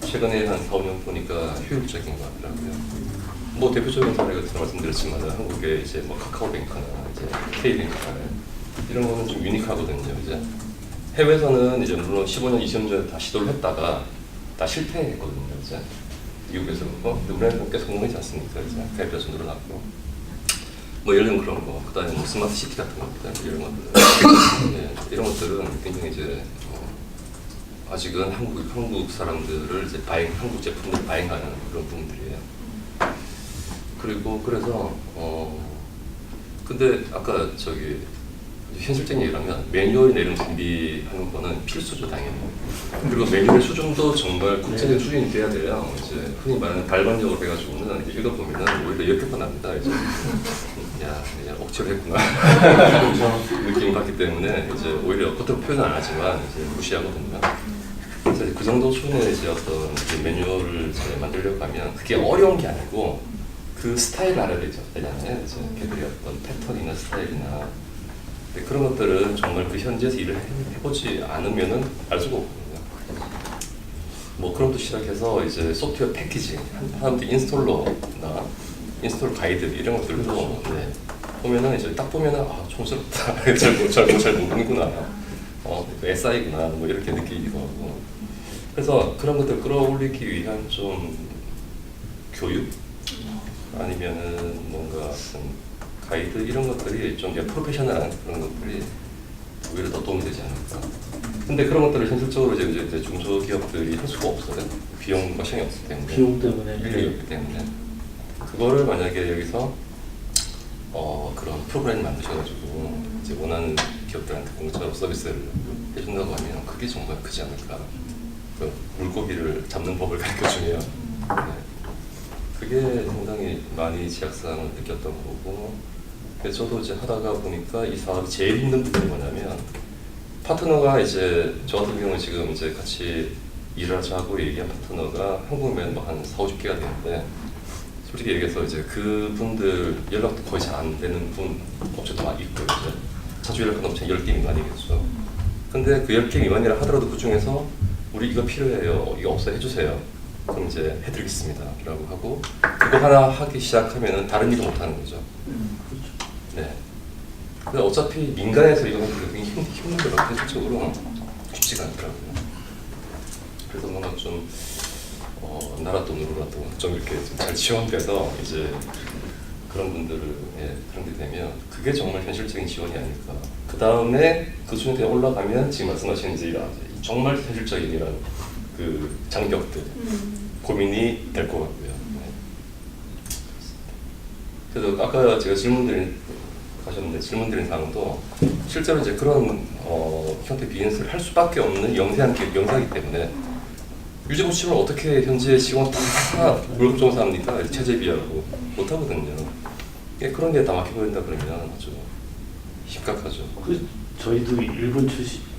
최근에 한 4, 5년 보니까 효율적인 것 같더라고요. 뭐 대표적인 사례 같은 거 말씀드렸지만 한국에 이제 뭐 카카오뱅크나 이제 K뱅크나 이런 거는 좀 유니크하거든요. 이제 해외에서는 이제 물론 15년, 20년 전에 다 시도를 했다가 다 실패했거든요. 이제 미국에서 그렇고 우리나라는 꽤 성공하지 않습니까? 이제 가입자 수 늘어났고 뭐 예를 들면 그런 거, 그다음에 뭐 스마트 시티 같은 거, 이런 것들, 네, 이런 것들은 굉장히 이제 아직은 한국 사람들을 이제 한국 제품들을 바잉하는 그런 부분들이에요. 그리고 그래서 근데 아까 저기 현실적인 얘기라면 매뉴얼이나 이런 준비하는 거는 필수죠, 당연히. 그리고 매뉴얼 수준도 정말 국제적 수준이 돼야 돼요. 이제 흔히 말하는 발반적으로 해가지고는 이제 읽어보면은 오히려 역효과 납니다. 이제 야 억지로 했구나 느낌을 받기 때문에 이제 오히려 겉으로 표현은 안 하지만 이제 무시하거든요. 그래서 그 정도 수준의 이제 어떤 이제 매뉴얼을 이제 만들려고 하면 그게 어려운 게 아니고 그 스타일을 알아야 되잖아요. 이제 걔들의 어떤 패턴이나 스타일이나 그런 것들은 정말 그 현지에서 일을 해보지 않으면은 알 수가 없거든요. 뭐 그런 것도 시작해서 이제 소프트웨어 패키징, 사람들 인스톨러나 인스톨 가이드 이런 것들도 네, 보면은 이제 딱 보면은 아 촌스럽다, 잘 모르는구나, SI구나 뭐 이렇게 느끼기도 하고. 그래서 그런 것들 끌어올리기 위한 좀 교육 아니면은 뭔가 가이드 이런 것들이 좀 프로페셔널한 그런 것들이 오히려 더 도움이 되지 않을까. 근데 그런 것들을 현실적으로 이제 중소기업들이 할 수가 없어요. 비용과 시간이 없기 때문에. 비용 때문에. 인력이 없기 때문에. 그거를 만약에 여기서 그런 프로그램을 만드셔가지고 이제 원하는 기업들한테 공짜로 서비스를 해준다고 하면 그게 정말 크지 않을까. 그 물고기를 잡는 법을 가르쳐주면 네. 그게 상당히 많이 지약사항을 느꼈던 거고. 그래서 저도 이제 하다가 보니까 이 사업이 제일 힘든 부분이 뭐냐면 파트너가 이제 저 같은 경우는 지금 이제 같이 일을 하자고 얘기한 파트너가 한국이면 뭐 한 40-50개가 되는데 솔직히 얘기해서 이제 그분들 연락도 거의 잘 안 되는 분 업체도 많이 있고 이제 자주 연락하는 업체 10개 미만이겠죠. 근데 그 10개 미만이라 하더라도 그 중에서 우리 이거 필요해요, 이거 없어 해주세요. 그럼 이제 해드리겠습니다 라고 하고 그거 하나 하기 시작하면은 다른 일을 못 하는 거죠. 네. 근데 어차피 민간에서 이거 하는 게 굉장히 힘들어요. 현실적으로 쉽지가 않더라고요. 그래서 뭔가 좀 나라 돈으로라도 좀 이렇게 좀 잘 지원돼서 이제 그런 분들을 그런 데 되면 그게 정말 현실적인 지원이 아닐까. 그 다음에 그 수준에 올라가면 지금 말씀하신 이제 정말 현실적인 이런 그 장벽들 고민이 될 것 같고요. 네. 그래서 아까 제가 질문 드린 사항도 실제로 이제 그런 형태 비즈니스를 할 수밖에 없는 영세하기 때문에 유지 보시면 어떻게 현재 직원 다 월급 정산합니까? 체제 비하고 못 하거든요. 그런 게 다 막혀버린다 그러면 아주 심각하죠. 저희도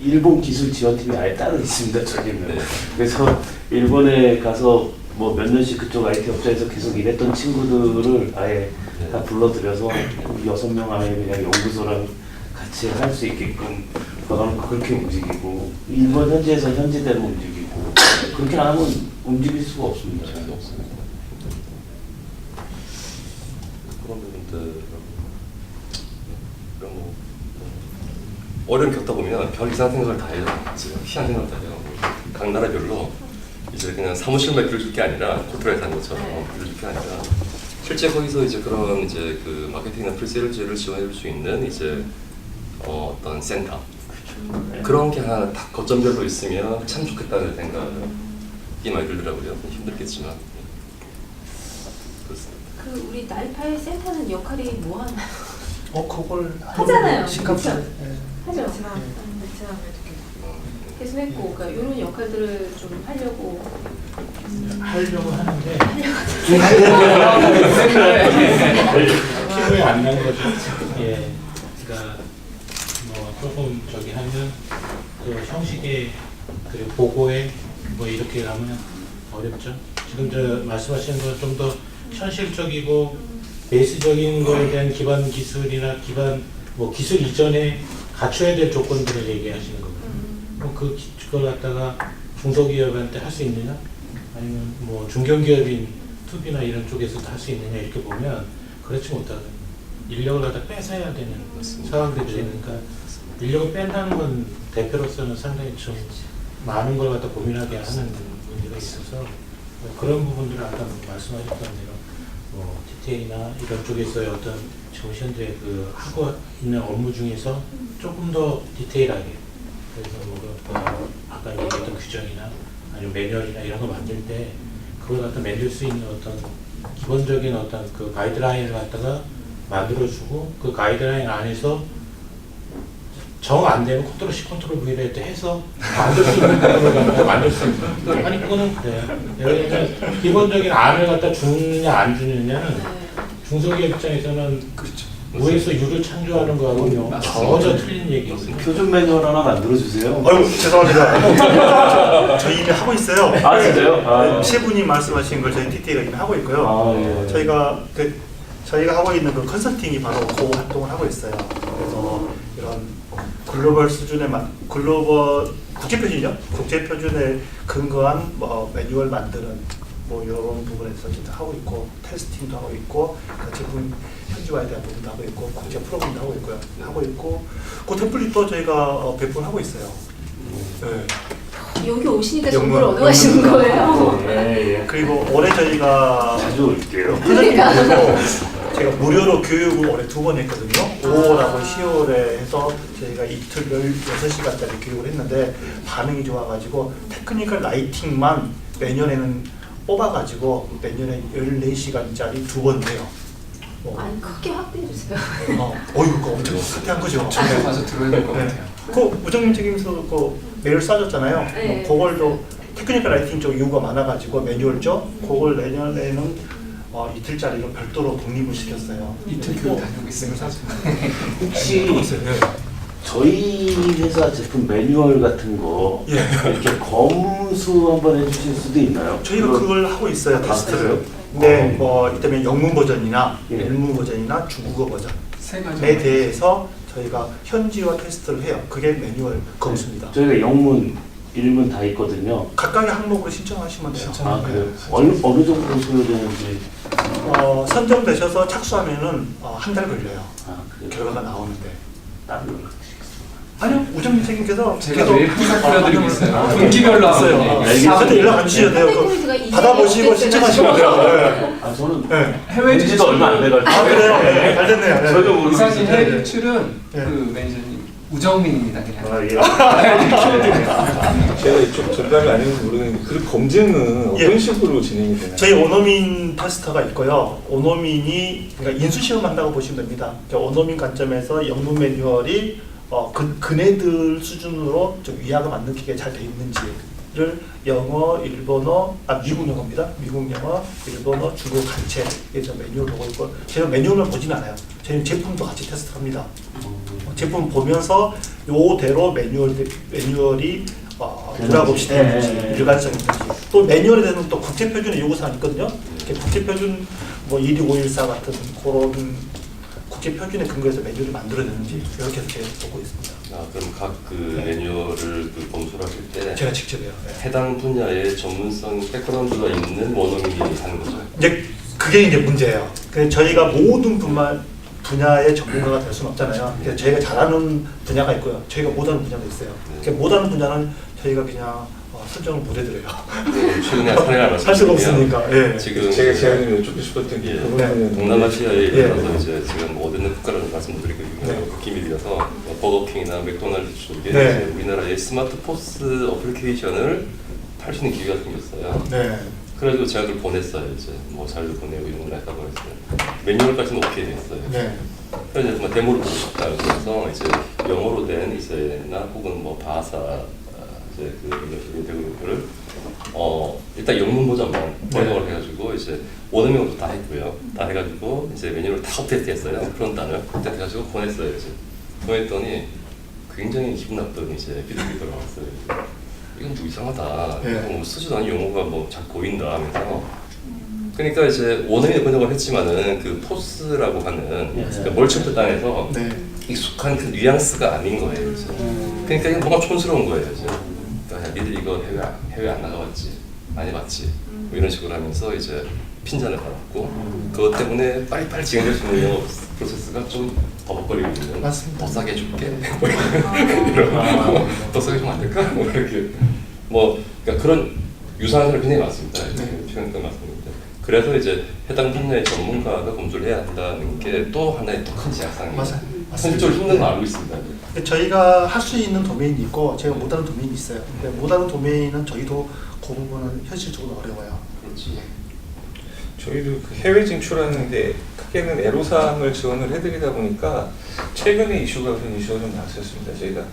일본 기술 지원팀이 아예 따로 있습니다. 저기는. 네. 그래서 일본에 가서 뭐 몇 년씩 그쪽 IT 업체에서 계속 일했던 친구들을 아예 네. 다 불러들여서 6명 아예 그냥 연구소랑 같이 할 수 있게끔 박아놓고 그렇게 움직이고 일본 현지에서 현지대로 움직이고 그렇게 안 하면 움직일 수가 없습니다. 네, 없습니다. 그런 부분들 뭐 어려움 겪다 보면 별 이상 생각을 다 해요. 희한 생각을 다 해요. 각 나라별로 이제 그냥 사무실만 빌려줄 게 아니라 코트라에 사는 것처럼 빌려줄 게 아니라 실제 거기서 이제 그런 이제 그 마케팅이나 프리세일즈를 지원해줄 수 있는 이제 어떤 센터 그런 게 하나 딱 거점별로 있으면 참 좋겠다는 생각이 많이 들더라고요. 힘들겠지만 그렇습니다. 그 우리 날파의 센터는 역할이 뭐 하나요? 그걸 하잖아요. 싱가포르. 그쵸? 하죠. 계속 했고, 그러니까 이런 역할들을 좀 하려고 하는데 필요에 안 난 거죠. 예, 그러니까 뭐 조금 저기 하면 그 형식에 그리고 보고에 뭐 이렇게 가면 어렵죠. 지금 저 말씀하시는 건 좀 더 현실적이고 베이스적인 거에 대한 기반 기술이나 기반 뭐 기술 이전에 갖춰야 될 조건들을 얘기하시는 거예요. 그걸 갖다가 중소기업한테 할 수 있느냐? 아니면 뭐 중견기업인 투비나 이런 쪽에서도 할 수 있느냐 이렇게 보면 그렇지 못하거든요. 인력을 갖다 뺏어야 되는 상황들이 되니까 인력을 뺀다는 건 대표로서는 상당히 좀 많은 걸 갖다 고민하게 하는 문제가 있어서 그런 부분들을 아까 말씀하셨던 대로 뭐 디테일이나 이런 쪽에서의 어떤 지금 현재 그 하고 있는 업무 중에서 조금 더 디테일하게 그래서 뭐 아까 얘기했던 규정이나 아니면 매뉴얼이나 이런 거 만들 때 그걸 갖다 만들 수 있는 어떤 기본적인 어떤 그 가이드라인을 갖다가 만들어주고 그 가이드라인 안에서 정 안 되면 컨트롤 C, 컨트롤 V를 해서 만들 수 있는 거를 갖다 만들 수 있는 아니 그거는 그래요. 그러니까 기본적인 안을 갖다 주느냐 안 주느냐는 중소기업 입장에서는 그렇죠. 무에서 유를 창조하는 거하고는 전혀 틀린 얘기거든요. 표준 매뉴얼 하나 만들어주세요. 아유 죄송합니다. 저희 이미 하고 있어요. 아 진짜요? 세 분이 말씀하신 걸 저희 TTA가 이미 하고 있고요. 예. 저희가 하고 있는 그 컨설팅이 바로 그 활동을 하고 있어요. 그래서 이런 글로벌 수준의 글로벌 국제 표준이죠. 국제 표준에 근거한 뭐 매뉴얼 만드는 뭐 이런 부분에서 지금 하고 있고 테스팅도 하고 있고 그 제품 현지화에 대한 부분도 하고 있고 국제 프로그램도 하고 있고요. 하고 있고 그 템플릿도 저희가 배포하고 있어요. 네. 여기 오시니까 정보를 얻어가시는 거예요. 예. 그리고 올해 저희가 자주 올게요. 그러니까 제가 무료로 교육을 올해 2번 했거든요. 5월하고 10월에 해서 저희가 이틀 16시간짜리 교육을 했는데 반응이 좋아가지고 테크니컬 라이팅만 내년에는 뽑아가지고 내년에 14시간짜리 2번 해요. 아니 크게 확대해 주세요. 그거 엄청 확대한 거죠. 저희 가서 들어야 될 것 같아요. 그 우정님 책임서 그 메일 쏴줬잖아요. 네. 그걸도 테크니컬 라이팅 쪽 요구가 많아가지고 매뉴얼 쪽 그걸 내년에는 이틀짜리로 별도로 독립을 시켰어요. 이틀 교육 다니고 있습니다. 혹시 저희 회사 제품 매뉴얼 같은 거 이렇게 검수 한번 해주실 수도 있나요? 저희가 그걸 하고 있어요. 테스트를. 네, 이때면 영문 버전이나 일문 버전이나 중국어 버전에 대해서 저희가 현지화 테스트를 해요. 그게 매뉴얼 검수입니다. 저희가 영문, 일문 다 있거든요. 각각의 항목으로 신청하시면 돼요. 아 그래요? 어느 정도 소요 되는지? 선정되셔서 착수하면은 한 달 걸려요. 결과가 나오는데. 다른 걸 아니요, 우정민 책임께서 제가 매일 항상 불러드리고 있어요. 분기별로 왔어요. 저한테 연락 안 주셔도 돼요. 받아보시고 신청하시면 돼요. 저는 해외 지도 얼마 안 돼가지고. 그래요? 잘 됐네요. 저도 모르고 이사님 해외 출은 그 매니저님 우정민입니다. 그냥. 제가 좀 전담이 아닌지 모르겠는데 그 검증은 어떤 식으로 진행이 되나요? 저희 오노민 테스터가 있고요. 오노민이 그러니까 인수시험 한다고 보시면 됩니다. 그러니까 오노민 관점에서 영문 매뉴얼이 그네들 수준으로 좀 위화가 맞는 기계에 잘 돼 있는지 영어, 일본어, 미국 영어입니다. 미국 영어, 일본어, 중국 단체에 매뉴얼을 보고 있고 저희는 매뉴얼을 보지는 않아요. 저희는 제품도 같이 테스트합니다. 제품 보면서 요대로 매뉴얼이 불합없이 되는지 일관성이 있는지 또 매뉴얼에 대한 또 국제표준의 요구사항이 있거든요. 국제표준 뭐 12514 같은 그런 국제표준에 근거해서 매뉴얼을 만들어내는지 이렇게 해서 계속 보고 있습니다. 그럼 각 매뉴얼을 검수를 하실 때 제가 직접 해요. 해당 분야의 전문성 백그라운드가 있는 원어민이 하는 거죠? 이제 그게 이제 문제예요. 저희가 모든 분야의 전문가가 될 수는 없잖아요. 그래서 저희가 잘하는 분야가 있고요. 저희가 못하는 분야도 있어요. 못하는 분야는 저희가 그냥 설정을 못 해드려요. 최근에 사례가 할 수가 없으니까. 예. 지금 제가 여쭙고 싶었던 게 동남아시아에 들어서 이제 지금 어느 국가라는 말씀 못 드리고 기밀이라서 버거킹이나 맥도날드 쪽에 이제 우리나라의 스마트 포스 어플리케이션을 팔 수 있는 기회가 생겼어요. 네. 그래가지고 제가 그걸 보냈어요. 이제 뭐 자료도 보내고 이런 걸 했다고 했어요. 매뉴얼까지는 오케이 됐어요. 네. 그래서 이제 데모를 보고 싶다. 그래서 이제 영어로 된 이제나 혹은 뭐 바사 이제 그 일단 영문 버전만 번역을 해가지고 이제 원어민으로 다 했고요. 다 해가지고 이제 메뉴를 다 업데이트했어요. 프론트단을 업데이트해가지고 보냈어요. 이제 보냈더니 굉장히 기분 나쁜 이제 피드백이 들어왔어요. 이건 좀 이상하다. 뭐 쓰지도 않은 용어가 뭐 잘 보인다 하면서. 그러니까 이제 원어민이 번역을 했지만은 그 포스라고 하는 멀티플 단에서 익숙한 그 뉘앙스가 아닌 거예요. 이제. 그러니까 이게 뭔가 촌스러운 거예요. 이제. 그러니까 니들 이거 해외 안 나가봤지? 많이 봤지? 뭐 이런 식으로 하면서 이제 핀잔을 받았고 그것 때문에 빨리빨리 진행될 수 있는 영어 프로세스가 좀 버벅거리고 있는. 맞습니다. 더 싸게 해줄게. 뭐 이런 더 싸게 주면 안 될까? 뭐 이렇게 그러니까 그런 유사한 사람이 굉장히 많습니다. 최근에 많습니다. 그래서 이제 해당 분야의 전문가가 검토를 해야 한다는 게 또 하나의 더 큰 제약상이에요. 맞아요. 현실적으로 힘든 거 알고 있습니다. 저희가 할 수 있는 도메인이 있고 제가 못하는 도메인이 있어요. 근데 못하는 도메인은 저희도 그 부분은 현실적으로 어려워요. 그렇지. 저희도 그 해외 진출하는데 크게는 애로사항을 지원을 해드리다 보니까 최근에 이슈가 그런 이슈가 좀 나왔었습니다. 저희가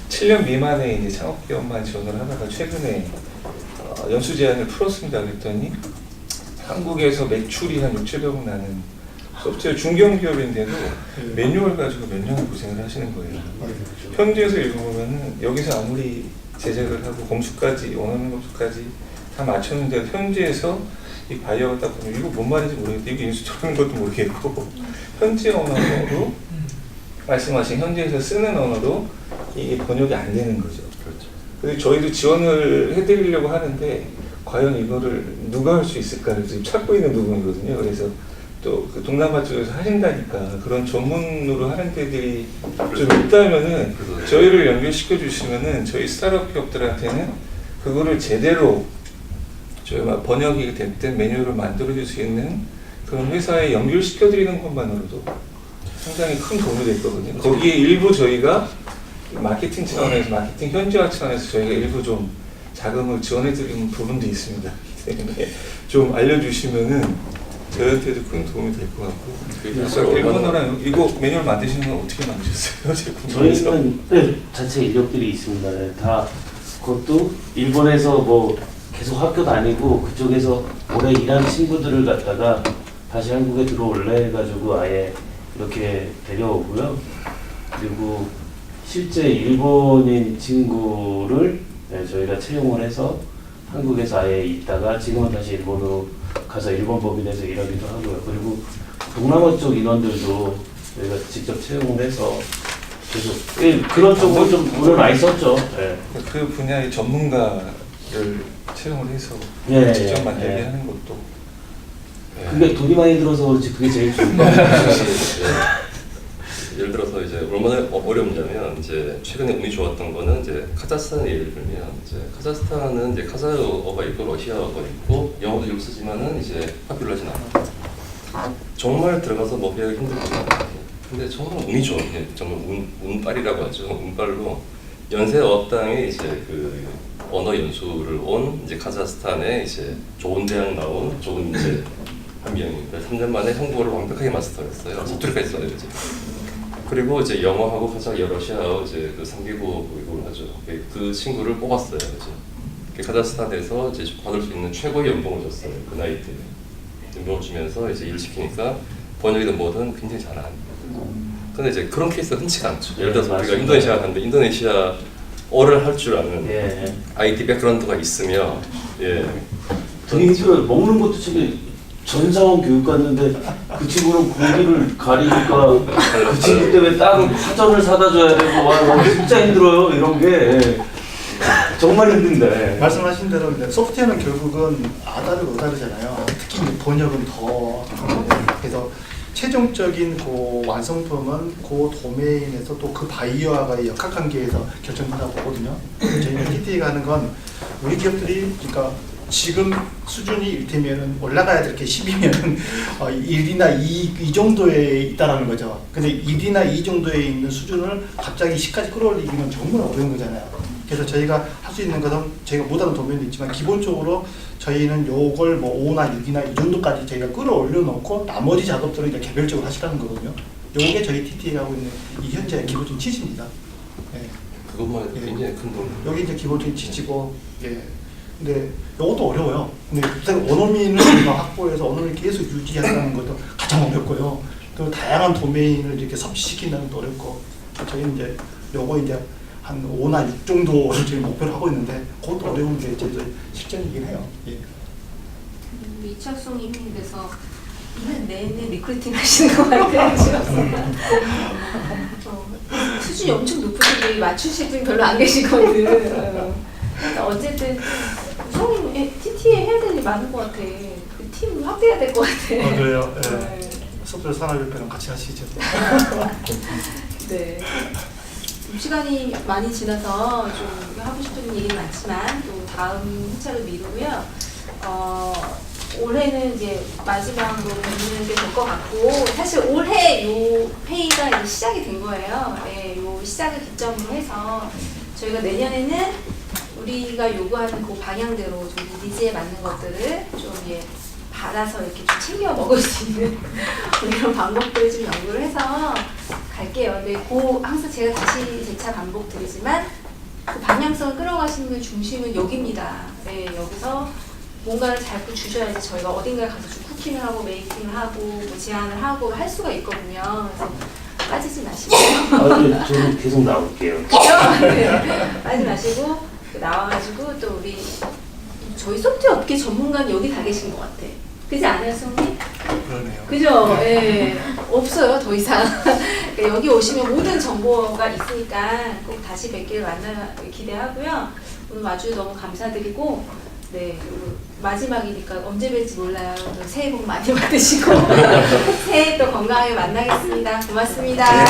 7년 미만의 이제 창업기업만 지원을 하다가 최근에 연수 제한을 풀었습니다. 그랬더니 한국에서 매출이 한 6,700억 나는 소프트웨어 중견기업인데도 매뉴얼 가지고 몇 년을 고생을 하시는 거예요. 현지에서 읽어보면은 여기서 아무리 제작을 하고 검수까지 원하는 검수까지 다 맞췄는데 현지에서 이 바이어가 딱 보면 이거 뭔 말인지 모르겠고 이게 인수처럼 것도 모르겠고 현지 언어로 말씀하신 현지에서 쓰는 언어로 이게 번역이 안 되는 거죠. 그렇죠. 그래서 저희도 지원을 해드리려고 하는데 과연 이거를 누가 할 수 있을까를 지금 찾고 있는 부분이거든요. 그래서 또 그 동남아 쪽에서 하신다니까 그런 전문으로 하는 데들이 좀 있다면은 저희를 연결시켜 주시면은 저희 스타트업 기업들한테는 그거를 제대로 저희가 번역이 됐든 매뉴얼을 만들어 줄 수 있는 그런 회사에 연결시켜 드리는 것만으로도 상당히 큰 도움이 될 거거든요. 거기에 일부 저희가 마케팅 차원에서 마케팅 현지화 차원에서 저희가 일부 좀 자금을 지원해 드리는 부분도 있습니다. 때문에 좀 알려주시면은 저희한테도 큰 도움이 될 것 같고. 그래서 일본어랑 이거 매뉴얼 만드시는 건 어떻게 만드셨어요? 저희는 자체 인력들이 있습니다. 네, 다 그것도 일본에서 뭐 계속 학교 다니고 그쪽에서 오래 일한 친구들을 갖다가 다시 한국에 들어올래 해가지고 아예 이렇게 데려오고요. 그리고 실제 일본인 친구를 저희가 채용을 해서 한국에서 아예 있다가 지금은 다시 일본으로 가서 일본 법인에서 일하기도 하고요. 그리고 동남아 쪽 인원들도 저희가 직접 채용을 해서 계속 그런 쪽으로 좀 돈을 많이 썼죠. 그 분야의 전문가를 채용을 해서 직접 만들게 하는 것도 그게 돈이 많이 들어서 그렇지 그게 제일 좋은 거 같아요. 예를 들어서 이제 얼마나 어렵냐면 이제 최근에 운이 좋았던 거는 이제 카자흐스탄 예를 들면 이제 카자흐스탄은 이제 카자흐어가 있고 러시아어가 있고 영어도 좀 쓰지만은 이제 학교를 하진 않아. 정말 들어가서 뭐 배우기 힘들거든요. 근데 정말 운이 좋아. 정말 운빨이라고 하죠. 운빨로 연세어학당에 이제 그 언어 연수를 온 이제 카자흐스탄에 이제 좋은 대학 나온 좋은 이제 한 명인데 3년 만에 한국어를 완벽하게 마스터했어요. 사투리까지 써요 이제. 그리고 이제 영어하고 카자흐 러시아어 이제 그 3개국을 하죠. 그 친구를 뽑았어요. 이제 카자흐스탄에서 이제 받을 수 있는 최고의 연봉을 줬어요. 그 나이 때 연봉을 주면서 이제 일 시키니까 번역이든 뭐든 굉장히 잘하는. 근데 이제 그런 케이스가 흔치가 않죠. 예를 들어서 우리가 인도네시아 갔는데 인도네시아어를 할 줄 아는 IT 백그라운드가 있으며 되게 힘들어요. 먹는 것도 되게 전사원 교육 갔는데 그 친구는 고기를 가리니까 그 친구 때문에 따로 화전을 사다 줘야 되고 와 진짜 힘들어요. 이런 게 정말 힘든데. 말씀하신 대로 소프트웨어는 결국은 아다르고 어다르잖아요. 특히 이제 번역은 더 그래서 최종적인 그 완성품은 그 도메인에서 또 그 바이어와의 역학관계에서 결정된다고 보거든요. 저희가 TTA가 하는 건 우리 기업들이 그러니까 지금 수준이 이를테면 올라가야 될 게 10이면 1이나 2 정도에 있다라는 거죠. 근데 1이나 2 정도에 있는 수준을 갑자기 10까지 끌어올리기는 정말 어려운 거잖아요. 그래서 저희가 할 수 있는 것은 저희가 못하는 도면도 있지만 기본적으로 저희는 요걸 뭐 5나 6이나 이 정도까지 저희가 끌어올려 놓고 나머지 작업들은 이제 개별적으로 하시라는 거거든요. 요게 저희 TTA가 하고 있는 이 현재 기본적인 취지입니다. 예. 그것만 해도 굉장히 큰 돈. 여기 이제 기본적인 취지고, 예. 근데 이것도 어려워요. 근데 원어민을 확보해서 원어민을 계속 유지한다는 것도 가장 어렵고요. 또 다양한 도메인을 이렇게 섭취시킨다는 것도 어렵고, 저희는 이제 요거 이제 한 5나 6 정도를 지금 목표를 하고 있는데 그것도 어려운 게 이제 실전이긴 해요. 예. 이창송님께서 2년 내내 리크루팅 하시는 거 같아요. 수준이 엄청 높으신데 맞추실 분 별로 안 계시거든. 어쨌든 성인 TTA 해야 될 일이 많은 것 같아. 그 팀 확대해야 될 것 같아. 맞아요. 예. 소프트웨어 산업협회랑 같이 하시죠. 네. 시간이 많이 지나서 좀 하고 싶은 얘기는 많지만 또 다음 회차를 미루고요. 올해는 이제 마지막으로 뵙는 게 될 것 같고 사실 올해 요 회의가 이제 시작이 된 거예요. 네, 요 시작을 기점으로 해서 저희가 내년에는 우리가 요구하는 그 방향대로 좀 니즈에 맞는 것들을 좀 받아서 이렇게 좀 챙겨 먹을 수 있는 이런 방법들을 좀 연구를 해서 갈게요. 근데 항상 제가 다시 재차 반복드리지만 그 방향성을 끌어가시는 중심은 여기입니다. 네, 여기서 뭔가를 자꾸 주셔야지 저희가 어딘가에 가서 좀 쿠킹을 하고 메이킹을 하고 뭐 제안을 하고 할 수가 있거든요. 그래서 빠지지 마시고요. 저는 계속 나올게요. 그죠? 네. 빠지지 마시고 나와가지고 또 우리 저희 소프트웨어 업계 전문가는 여기 다 계신 것 같아. 그지 않아요, 성님? 그러네요. 그죠? 예. 없어요, 더 이상. 여기 오시면 모든 정보가 있으니까 꼭 다시 뵙기를 기대하고요. 오늘 와주셔서 너무 감사드리고, 네, 그리고 마지막이니까 언제 뵐지 몰라요. 새해 복 많이 받으시고, 새해 또 건강하게 만나겠습니다. 고맙습니다.